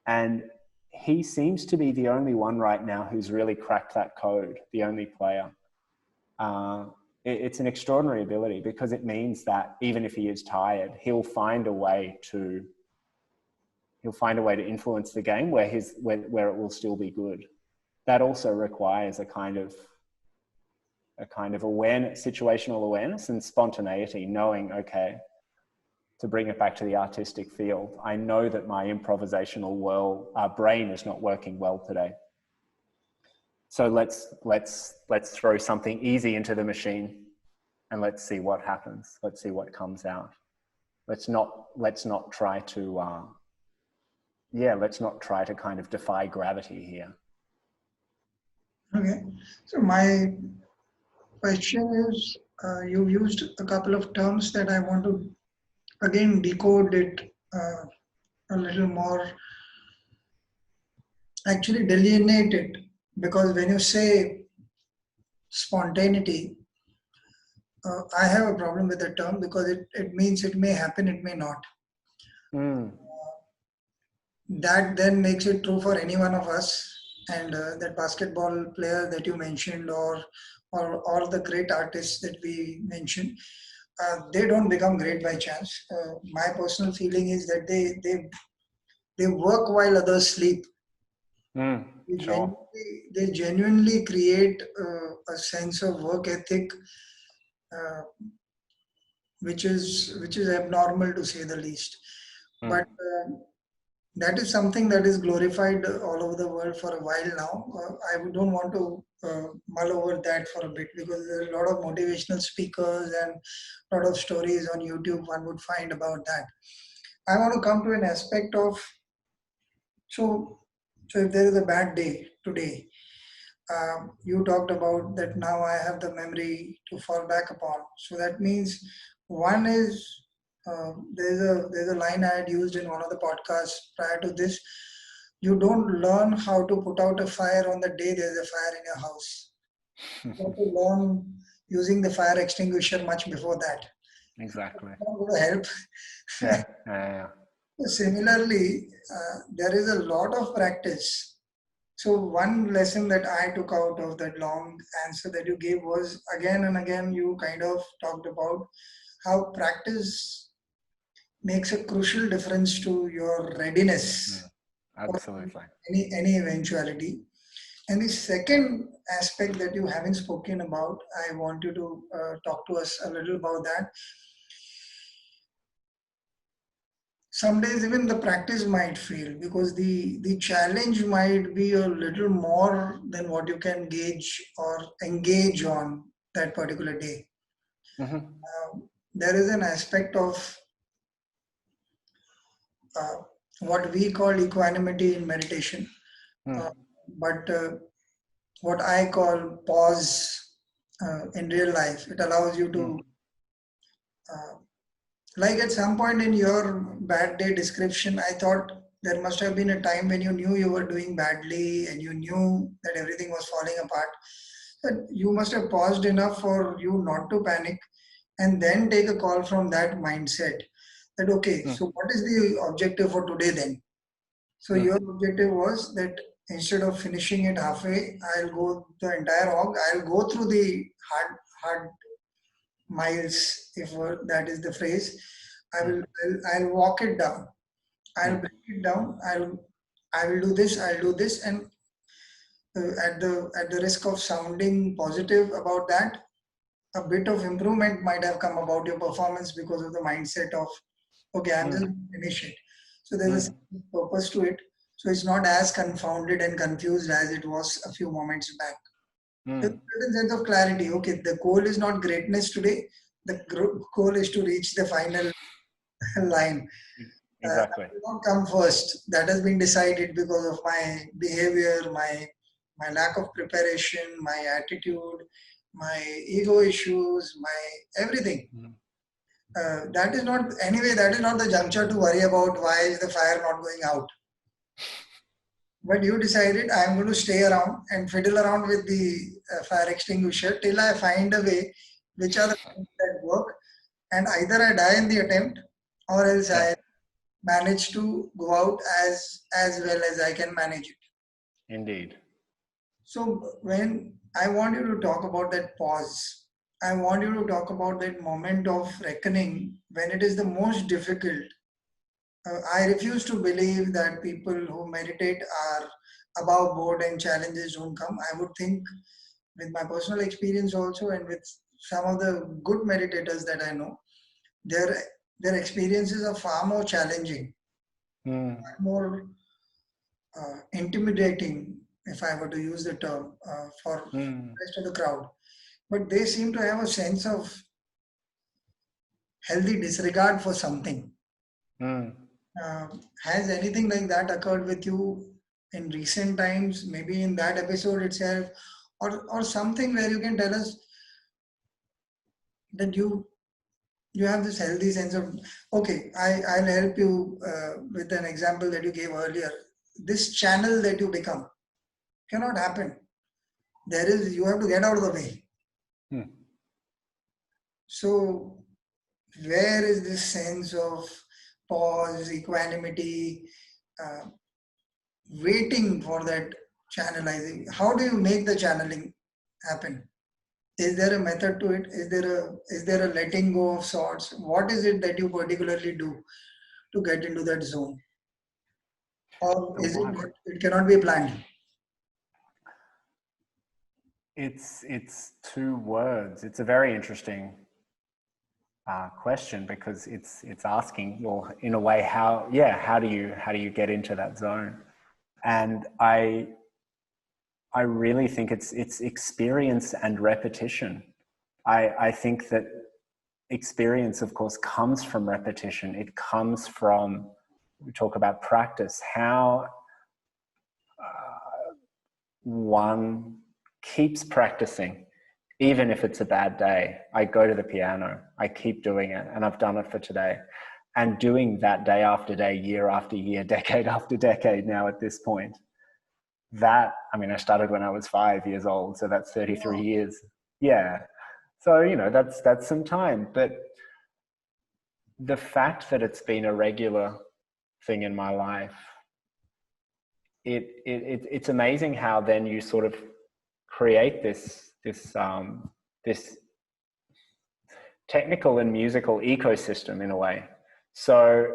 And he seems to be the only one right now who's really cracked that code, the only player. It's an extraordinary ability, because it means that even if he is tired, he'll find a way to influence the game where it will still be good. That also requires a kind of awareness, situational awareness and spontaneity, knowing, okay, to bring it back to the artistic field, I know that my improvisational brain is not working well today. So let's throw something easy into the machine and let's see what happens. Let's see what comes out. Let's not try to kind of defy gravity here. Okay. So my question is, you used a couple of terms that I want to again decode it a little more, actually delineate it, because when you say spontaneity, I have a problem with the term because it means it may happen, it may not. Mm. That then makes it true for any one of us. And that basketball player that you mentioned, or the great artists that we mentioned, they don't become great by chance. My personal feeling is that they work while others sleep. Mm. They Sure. they genuinely create a sense of work ethic, uh, which is abnormal to say the least. Mm. But that is something that is glorified all over the world for a while now. I don't want to mull over that for a bit, because there are a lot of motivational speakers and a lot of stories on YouTube one would find about that. I want to come to an aspect of, so so if there is a bad day today, you talked about that now I have the memory to fall back upon. So that means one is, there's a line I had used in one of the podcasts prior to this. You don't learn how to put out a fire on the day there's a fire in your house. You have to learn using the fire extinguisher much before that. Exactly. It's not going to help. Yeah. Yeah. Similarly, there is a lot of practice. So one lesson that I took out of that long answer that you gave was, again and again you kind of talked about how practice makes a crucial difference to your readiness Mm. for Absolutely. any eventuality. And the second aspect that you haven't spoken about, I want you to talk to us a little about that. Some days even the practice might fail because the challenge might be a little more than what you can gauge or engage on that particular day. Mm-hmm. There is an aspect of uh, what we call equanimity in meditation, uh, Mm. but what I call pause in real life. It allows you Mm. to, uh, like at some point in your bad day description, I thought there must have been a time when you knew you were doing badly and you knew that everything was falling apart. But you must have paused enough for you not to panic and then take a call from that mindset that, okay, Mm. so what is the objective for today then? So Mm. your objective was that instead of finishing it halfway, I'll go the entire hog. I'll go through the hard miles, if that is the phrase. Mm. I'll walk it down. I'll Mm. break it down. I will do this. I'll do this, and at the risk of sounding positive about that, a bit of improvement might have come about your performance because of the mindset of, okay, I'm just Mm. going to finish it. So there's a Mm. purpose to it. So it's not as confounded and confused as it was a few moments back. There's Mm. a certain sense of clarity. Okay, the goal is not greatness today. The goal is to reach the final line. That Exactly. will not come first. That has been decided because of my behavior, my lack of preparation, my attitude, my ego issues, my everything. Mm. That is not, anyway, that is not the juncture to worry about why is the fire not going out. But you decided I'm going to stay around and fiddle around with the fire extinguisher till I find a way which are the things that work, and either I die in the attempt or else Yeah. I manage to go out as well as I can manage it. Indeed. So when I want you to talk about that pause, I want you to talk about that moment of reckoning when it is the most difficult. I refuse to believe that people who meditate are above board and challenges don't come. I would think, with my personal experience also, and with some of the good meditators that I know, their their experiences are far more challenging, Mm. more intimidating, if I were to use the term, for Mm. the rest of the crowd. But they seem to have a sense of healthy disregard for something. Mm. Has anything like that occurred with you in recent times, maybe in that episode itself, or something where you can tell us that you have this healthy sense of, okay, I'll help you with an example that you gave earlier. This channel that you become cannot happen. You have to get out of the way. So where is this sense of pause, equanimity, waiting for that channelizing? How do you make the channeling happen? Is there a method to it? Is there a letting go of sorts? What is it that you particularly do to get into that zone? Or is it that it cannot be planned? It's two words. It's a very interesting question, because it's asking, well, in a way, how do you get into that zone? And I really think it's experience and repetition. I think that experience, of course, comes from repetition. It comes from, we talk about practice, how one keeps practicing, even if it's a bad day. I go to the piano, I keep doing it, and I've done it for today. And doing that day after day, year after year, decade after decade now at this point. That, I mean, I started when I was 5 years old, so that's 33 years. Yeah. So, that's some time. But the fact that it's been a regular thing in my life, it's amazing how then you sort of create this technical and musical ecosystem in a way. So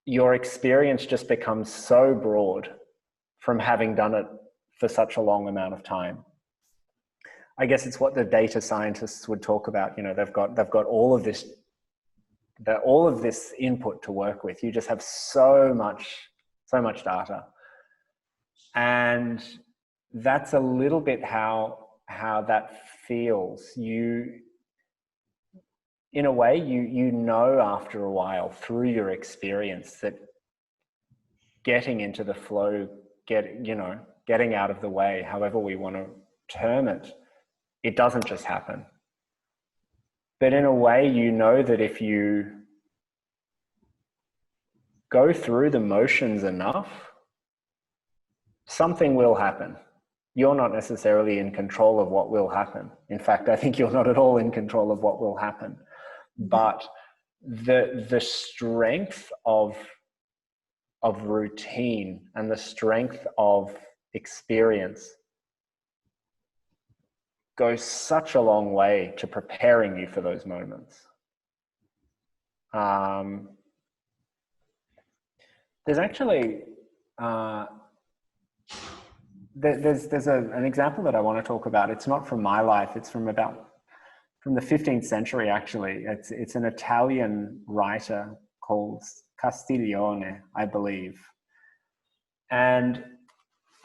your experience just becomes so broad from having done it for such a long amount of time. I guess it's what the data scientists would talk about. They've got all of this input to work with. You just have so much data, and that's a little bit how that feels. In a way, you know after a while through your experience that getting into the flow, getting out of the way, however we want to term it, it doesn't just happen. But in a way, that if you go through the motions enough, something will happen. You're not necessarily in control of what will happen. In fact, I think you're not at all in control of what will happen. But the strength of routine and the strength of experience goes such a long way to preparing you for those moments. There's actually there's an example that I want to talk about. It's not from my life. It's from the 15th century, actually. It's an Italian writer called Castiglione, I believe. And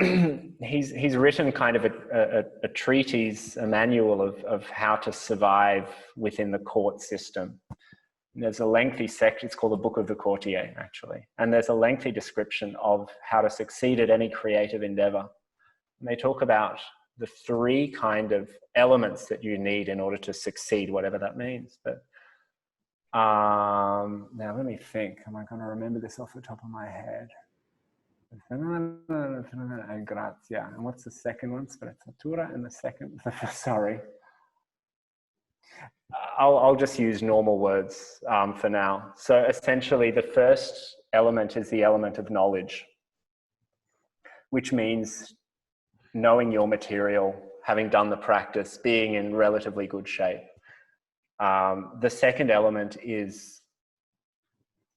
he's written kind of a treatise, a manual of how to survive within the court system. And there's a lengthy section, it's called the Book of the Courtier, actually. And there's a lengthy description of how to succeed at any creative endeavor. And they talk about the 3 kind of elements that you need in order to succeed, whatever that means. But now let me think. Am I going to remember this off the top of my head? And grazia. And what's the second one? Sprezzatura. And the second, sorry. I'll just use normal words for now. So essentially, the first element is the element of knowledge, which means knowing your material, having done the practice, being in relatively good shape. The second element is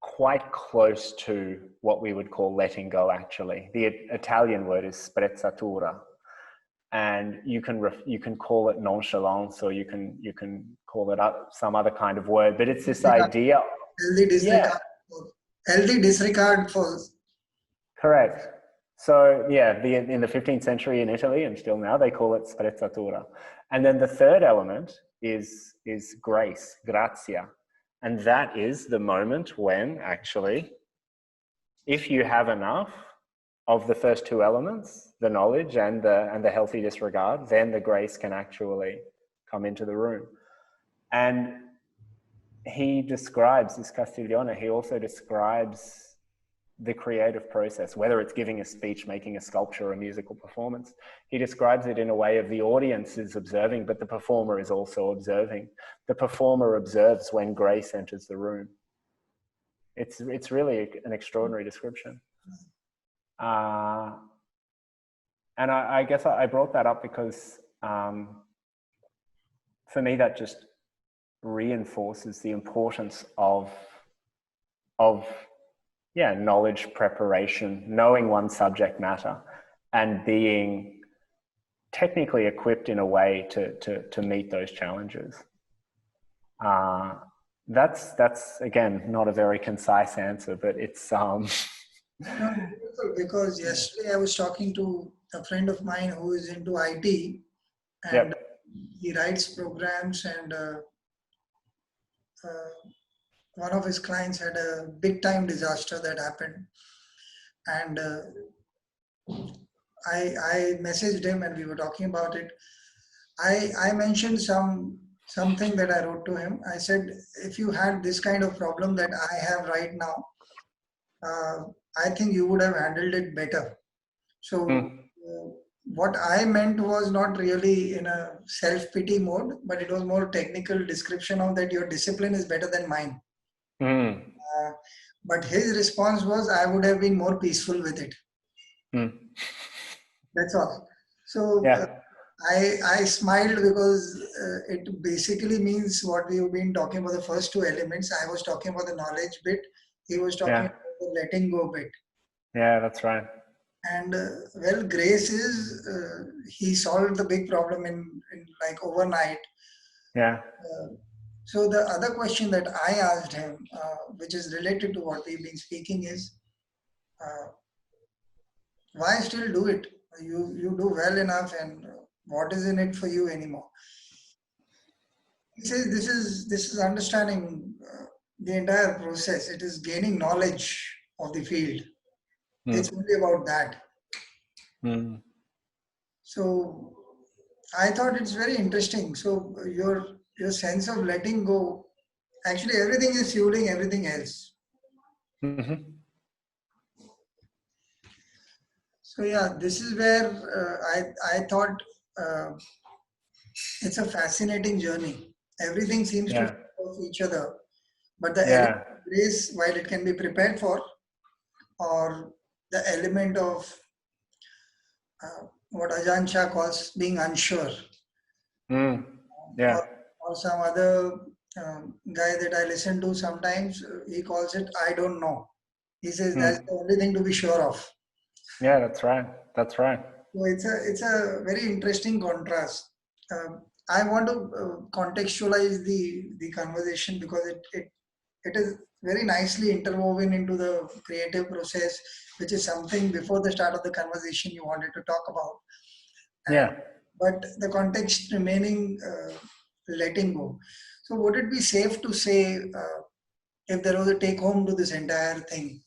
quite close to what we would call letting go, actually. The Italian word is sprezzatura. And you can call it nonchalance, or you can call it some other kind of word, but it's this idea. Healthy disregard for. Correct. So yeah, in the 15th century in Italy, and still now, they call it sprezzatura. And then the third element is grace, grazia. And that is the moment when, actually, if you have enough, of the first two elements, the knowledge and the healthy disregard, then the grace can actually come into the room. And he describes, this Castiglione, he also describes the creative process, whether it's giving a speech, making a sculpture, or a musical performance. He describes it in a way of the audience is observing, but the performer is also observing. The performer observes when grace enters the room. It's really an extraordinary description. And I guess I brought that up because for me, that just reinforces the importance of knowledge preparation, knowing one's subject matter, and being technically equipped in a way to meet those challenges. That's again not a very concise answer, but it's No, because yesterday I was talking to a friend of mine who is into IT, and he writes programs, and one of his clients had a big time disaster that happened, and I messaged him and we were talking about it. I mentioned something that I wrote to him. I said, if you had this kind of problem that I have right now, I think you would have handled it better. So what I meant was not really in a self-pity mode, but it was more technical description of that your discipline is better than mine. But his response was, I would have been more peaceful with it. That's all. So I smiled because it basically means what we've been talking about, the first two elements. I was talking about the knowledge bit. He was talking about the letting go bit. Yeah, that's right. And well, grace is, he solved the big problem in like overnight. Yeah. So the other question that I asked him, which is related to what we've been speaking, is why still do it? You do well enough, and what is in it for you anymore? He says this is understanding the entire process. It is gaining knowledge of the field. It's only about that. So I thought it's very interesting. So your sense of letting go, actually everything is fueling everything else. So yeah, this is where I thought it's a fascinating journey. Everything seems to follow each other, but the element of grace, while it can be prepared for, or the element of what Ajahn Chah calls being unsure, or some other guy that I listen to sometimes, he calls it I don't know. He says that's the only thing to be sure of. Yeah, that's right. That's right. So it's a very interesting contrast. I want to contextualize the conversation because it is very nicely interwoven into the creative process, which is something before the start of the conversation you wanted to talk about. But the context remaining letting go. So would it be safe to say, if there was a take home to this entire thing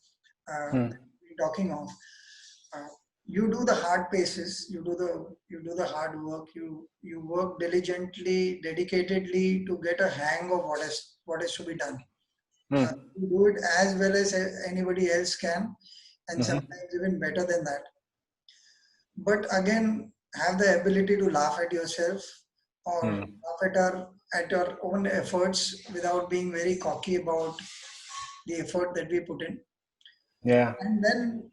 we're talking of, you do the hard paces, you do the hard work, you work diligently, dedicatedly to get a hang of what is to be done. You do it as well as anybody else can, and sometimes even better than that. But again, have the ability to laugh at yourself, or laugh at your own efforts without being very cocky about the effort that we put in. And then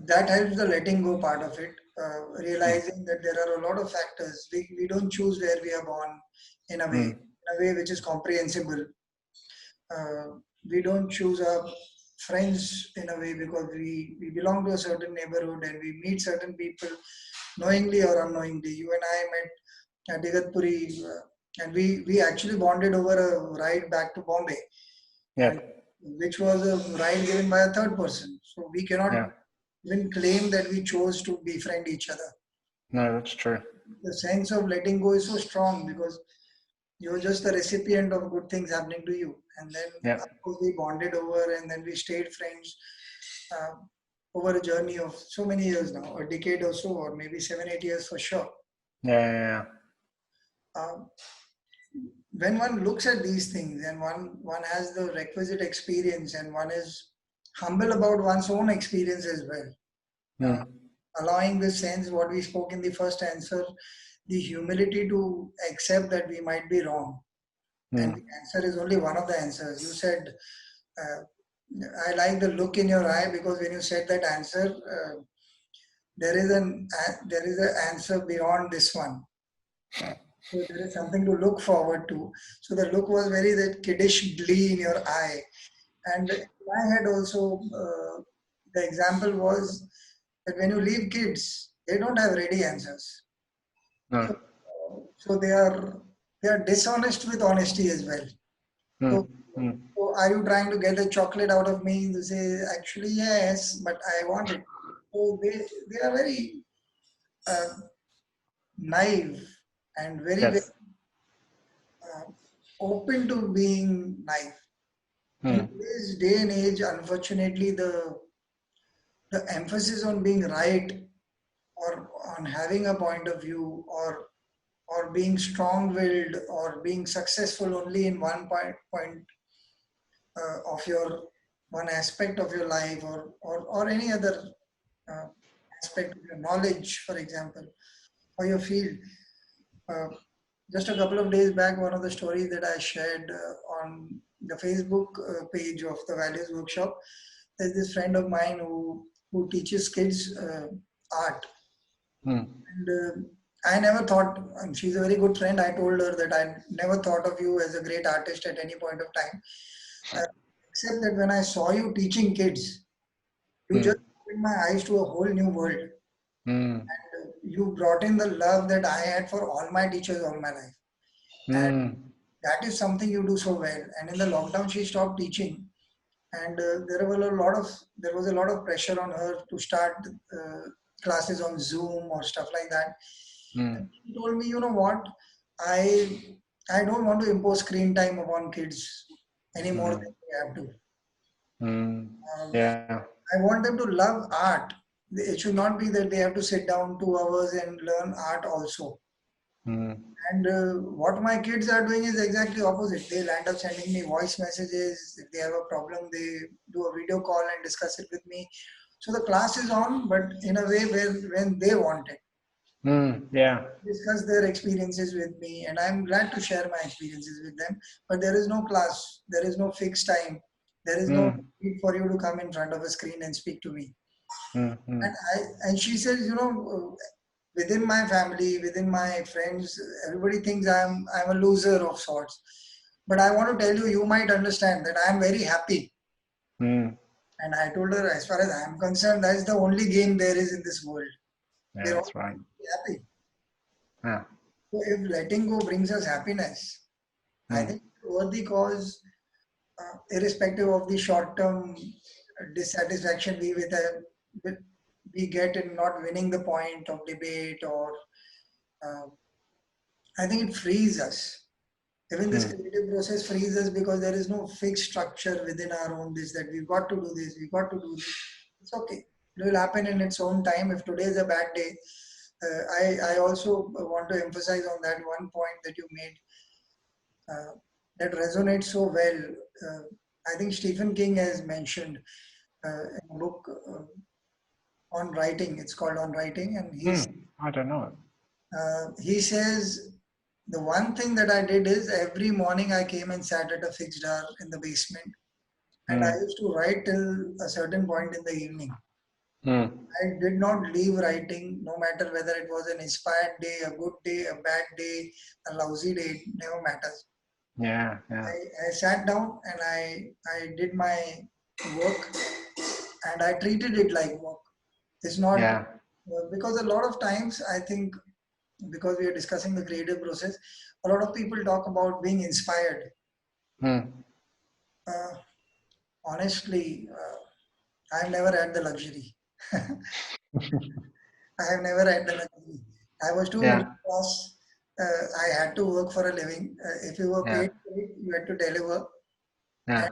that helps the letting go part of it, realizing that there are a lot of factors. We don't choose where we are born in a way which is comprehensible. We don't choose our friends in a way because we belong to a certain neighborhood and we meet certain people knowingly or unknowingly. You and I met at Igatpuri, and we actually bonded over a ride back to Bombay, which was a ride given by a third person. So we cannot even claim that we chose to befriend each other. No, that's true. The sense of letting go is so strong because you're just the recipient of good things happening to you. And then of course we bonded over, and then we stayed friends. over a journey of so many years now, a decade or so, or maybe 7, 8 years for sure. Yeah. Um, when one looks at these things and one has the requisite experience and one is humble about one's own experience as well, uh, Mm. allowing the sense what we spoke in the first answer, the humility to accept that we might be wrong, and the Mm. answer is only one of the answers. You said, uh, I like the look in your eye, because when you said that answer, there is an answer beyond this one. So there is something to look forward to. So the look was very that kiddish glee in your eye. And in my head also, the example was that when you leave kids, they don't have ready answers. No. So, so they are dishonest with honesty as well. Mm. So, Mm. so are you trying to get a chocolate out of me to say actually yes, but I want it. So they are very uh, naive and very Yes. uh, open to being naive. In Mm. today's day and age, unfortunately, the emphasis on being right or on having a point of view or being strong-willed or being successful only in one point of your one aspect of your life or any other uh, aspect of your knowledge, for example, or your field. Uh, just a couple of days back, one of the stories that I shared on the Facebook page of the Values Workshop, there's this friend of mine who teaches kids art, Mm. and I never thought, and she's a very good friend. I told her that I never thought of you as a great artist at any point of time, uh, except that when I saw you teaching kids, you just Mm. opened my eyes to a whole new world. Mm. You brought in the love that I had for all my teachers all my life. And Mm. that is something you do so well. And in the lockdown, she stopped teaching, and there was a lot of pressure on her to start classes on Zoom or stuff like that. And Mm. she told me, you know what, I I don't want to impose screen time upon kids any more Mm. than they have to. Mm. Um, Yeah. I want them to love art. It should not be that they have to sit down 2 hours and learn art also. Mm. And what my kids are doing is exactly opposite. They'll end up sending me voice messages. If they have a problem, they do a video call and discuss it with me. So the class is on, but in a way where when they want it, Mm. Yeah. discuss their experiences with me, and I'm glad to share my experiences with them. But there is no class, there is no fixed time, there is no Mm. need for you to come in front of a screen and speak to me. Mm. Mm. And she says, within my family, within my friends, everybody thinks I'm a loser of sorts. But I want to tell you, you might understand that I am very happy. Mm. And I told her, as far as I'm concerned, that's the only game there is in this world. Yeah, We're all that's right. happy. Yeah. So if letting go brings us happiness, I Mm. think it's a worthy cause, irrespective of the short-term dissatisfaction with, we get in not winning the point of debate or uh, I think it frees us. Even this Mm. creative process frees us because there is no fixed structure within our own this that we've got to do this, we've got to do this. It's okay. It will happen in its own time. If today is a bad day, I also want to emphasize on that one point that you made uh, that resonates so well. Uh, I think Stephen King has mentioned in a book on writing. It's called On Writing, and I don't know. he says the one thing that I did is every morning I came and sat at a fixed hour in the basement, and I Mm. used to write till a certain point in the evening. Mm. I did not leave writing, no matter whether it was an inspired day, a good day, a bad day, a lousy day. It never matters. Yeah. Yeah. I sat down and I did my work, and I treated it like work. It's not Yeah. because a lot of times I think because we are discussing the creative process, a lot of people talk about being inspired. Mm. Uh, honestly, I've never had the luxury. I have never had the luxury. I was too middle Yeah. class. I had to work for a living. If you were Yeah. paid for it, you had to deliver. And Yeah.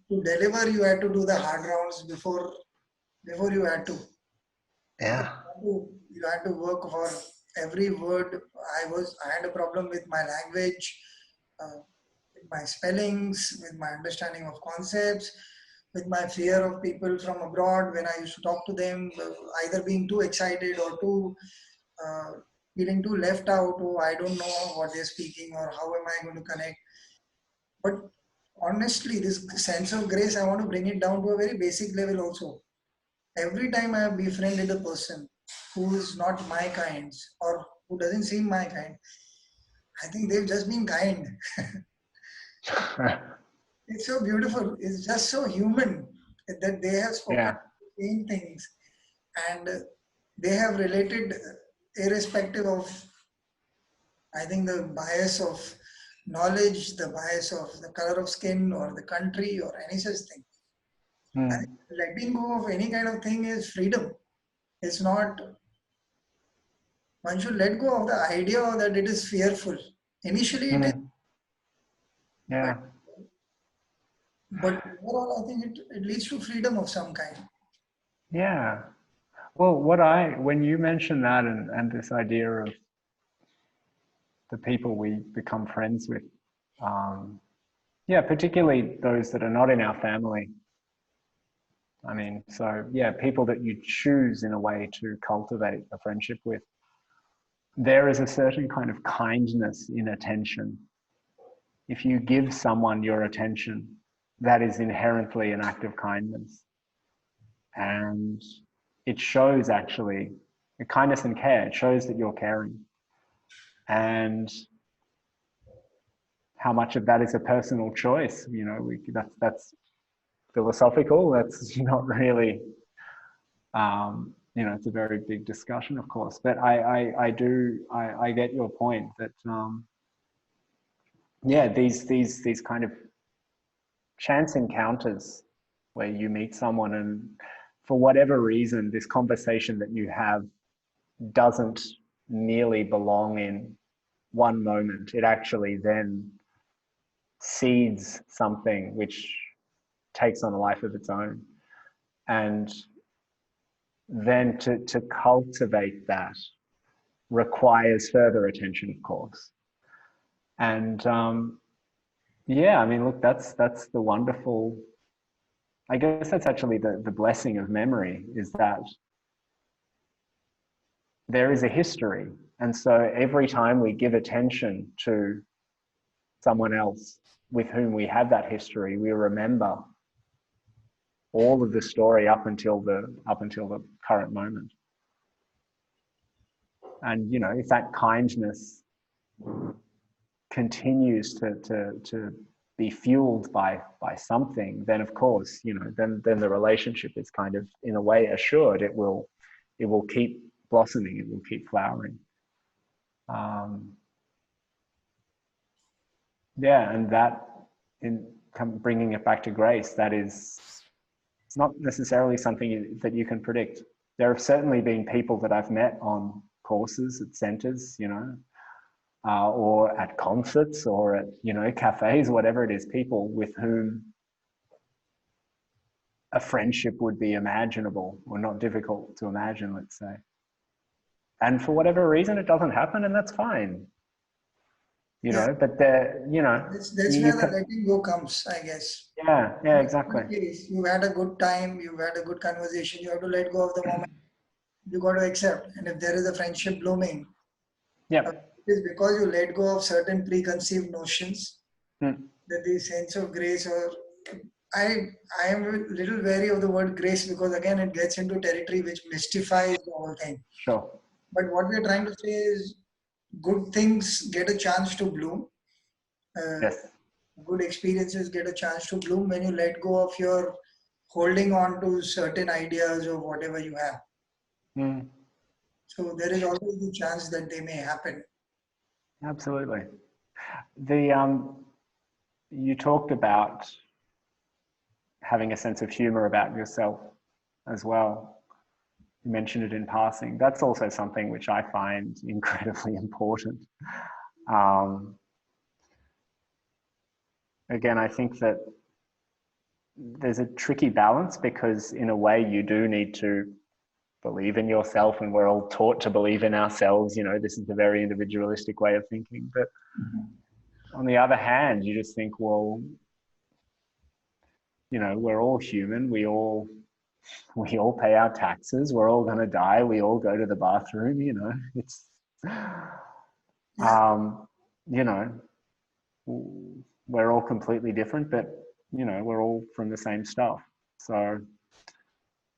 to deliver, you had to do the hard rounds before. before you had to. Before Yeah. you had to work for every word. I had a problem with my language, with my spellings, with my understanding of concepts, with my fear of people from abroad when I used to talk to them, either being too excited or too uh, feeling too left out. Oh, I don't know what they're speaking or how am I going to connect. But honestly, this sense of grace, I want to bring it down to a very basic level also. Every time I have befriended a person who is not my kind or who doesn't seem my kind, I think they've just been kind. It's so beautiful. It's just so human that they have spoken Yeah. the same things and they have related irrespective of, I think, the bias of knowledge, the bias of the color of skin or the country or any such thing. I think Mm. letting go of any kind of thing is freedom. It's not, one should let go of the idea that it is fearful. Initially it is, Mm. but, Yeah. but overall I think it leads to freedom of some kind. Yeah. Well, when you mentioned that and this idea of the people we become friends with, um, yeah, particularly those that are not in our family. I mean, so yeah, people that you choose in a way to cultivate a friendship with. There is a certain kind of kindness in attention. If you give someone your attention, that is inherently an act of kindness. And it shows actually the kindness and care. It shows that you're caring. And how much of that is a personal choice, that's philosophical. That's not really, it's a very big discussion, of course. But I get your point that, yeah, these kind of chance encounters where you meet someone and for whatever reason, this conversation that you have doesn't merely belong in one moment. It actually then seeds something which takes on a life of its own. And then to cultivate that requires further attention, of course. And yeah, I mean, look, that's the wonderful, I guess that's actually the blessing of memory, is that there is a history. And so every time we give attention to someone else with whom we have that history, we remember all of the story up until the current moment. And if that kindness continues to be fueled by something, then of course, then the relationship is kind of in a way assured. It will keep blossoming. It will keep flowering. Um, yeah, and that bringing it back to grace, that is not necessarily something that you can predict. There have certainly been people that I've met on courses at centers, or at concerts or at, cafes, whatever it is, people with whom a friendship would be imaginable or not difficult to imagine, let's say. And for whatever reason, it doesn't happen, and that's fine, Yeah, but that's you where the can, letting go comes, I guess. yeah, exactly. You've had a good time, you've had a good conversation, you have to let go of the moment. You got to accept. And if there is a friendship blooming, Yep. it is because you let go of certain preconceived notions, Mm. that the sense of grace or I am a little wary of the word grace because again it gets into territory which mystifies the whole thing. Sure. But what we're trying to say is good things get a chance to bloom. Uh, Yes. Good experiences get a chance to bloom when you let go of your holding on to certain ideas of whatever you have. Mm. So there is always the chance that they may happen. Absolutely. You talked about having a sense of humor about yourself as well. You mentioned it in passing. That's also something which I find incredibly important. Um, Again, I think that there's a tricky balance, because in a way you do need to believe in yourself, and we're all taught to believe in ourselves. You know, this is a very individualistic way of thinking. But on the other hand, you just think, well, you know, we're all human. We all pay our taxes. We're all going to die. We all go to the bathroom. You know, it's, you know, we're all completely different, but, you know, we're all from the same stuff. So,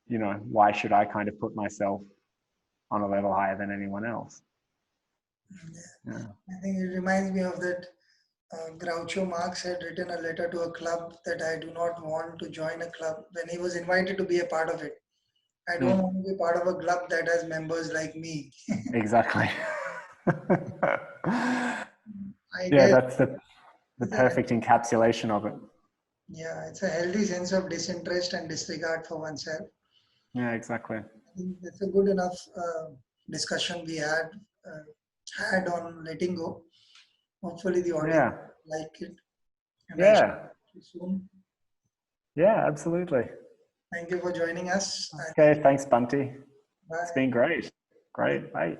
you know, why should I kind of put myself on a level higher than anyone else? Yeah. I think it reminds me of that Groucho Marx had written a letter to a club that I do not want to join a club when he was invited to be a part of it. I don't want to be part of a club that has members like me. Exactly. I Yeah, guess that's the perfect encapsulation of it. yeah, it's a healthy sense of disinterest and disregard for oneself. Yeah, exactly. I think that's a good enough discussion we had on letting go. Hopefully the audience Yeah. like it. And I Yeah. see you soon. Yeah, absolutely. Thank you for joining us. Okay, thanks, Bunty. Bye. It's been great. Great. Bye.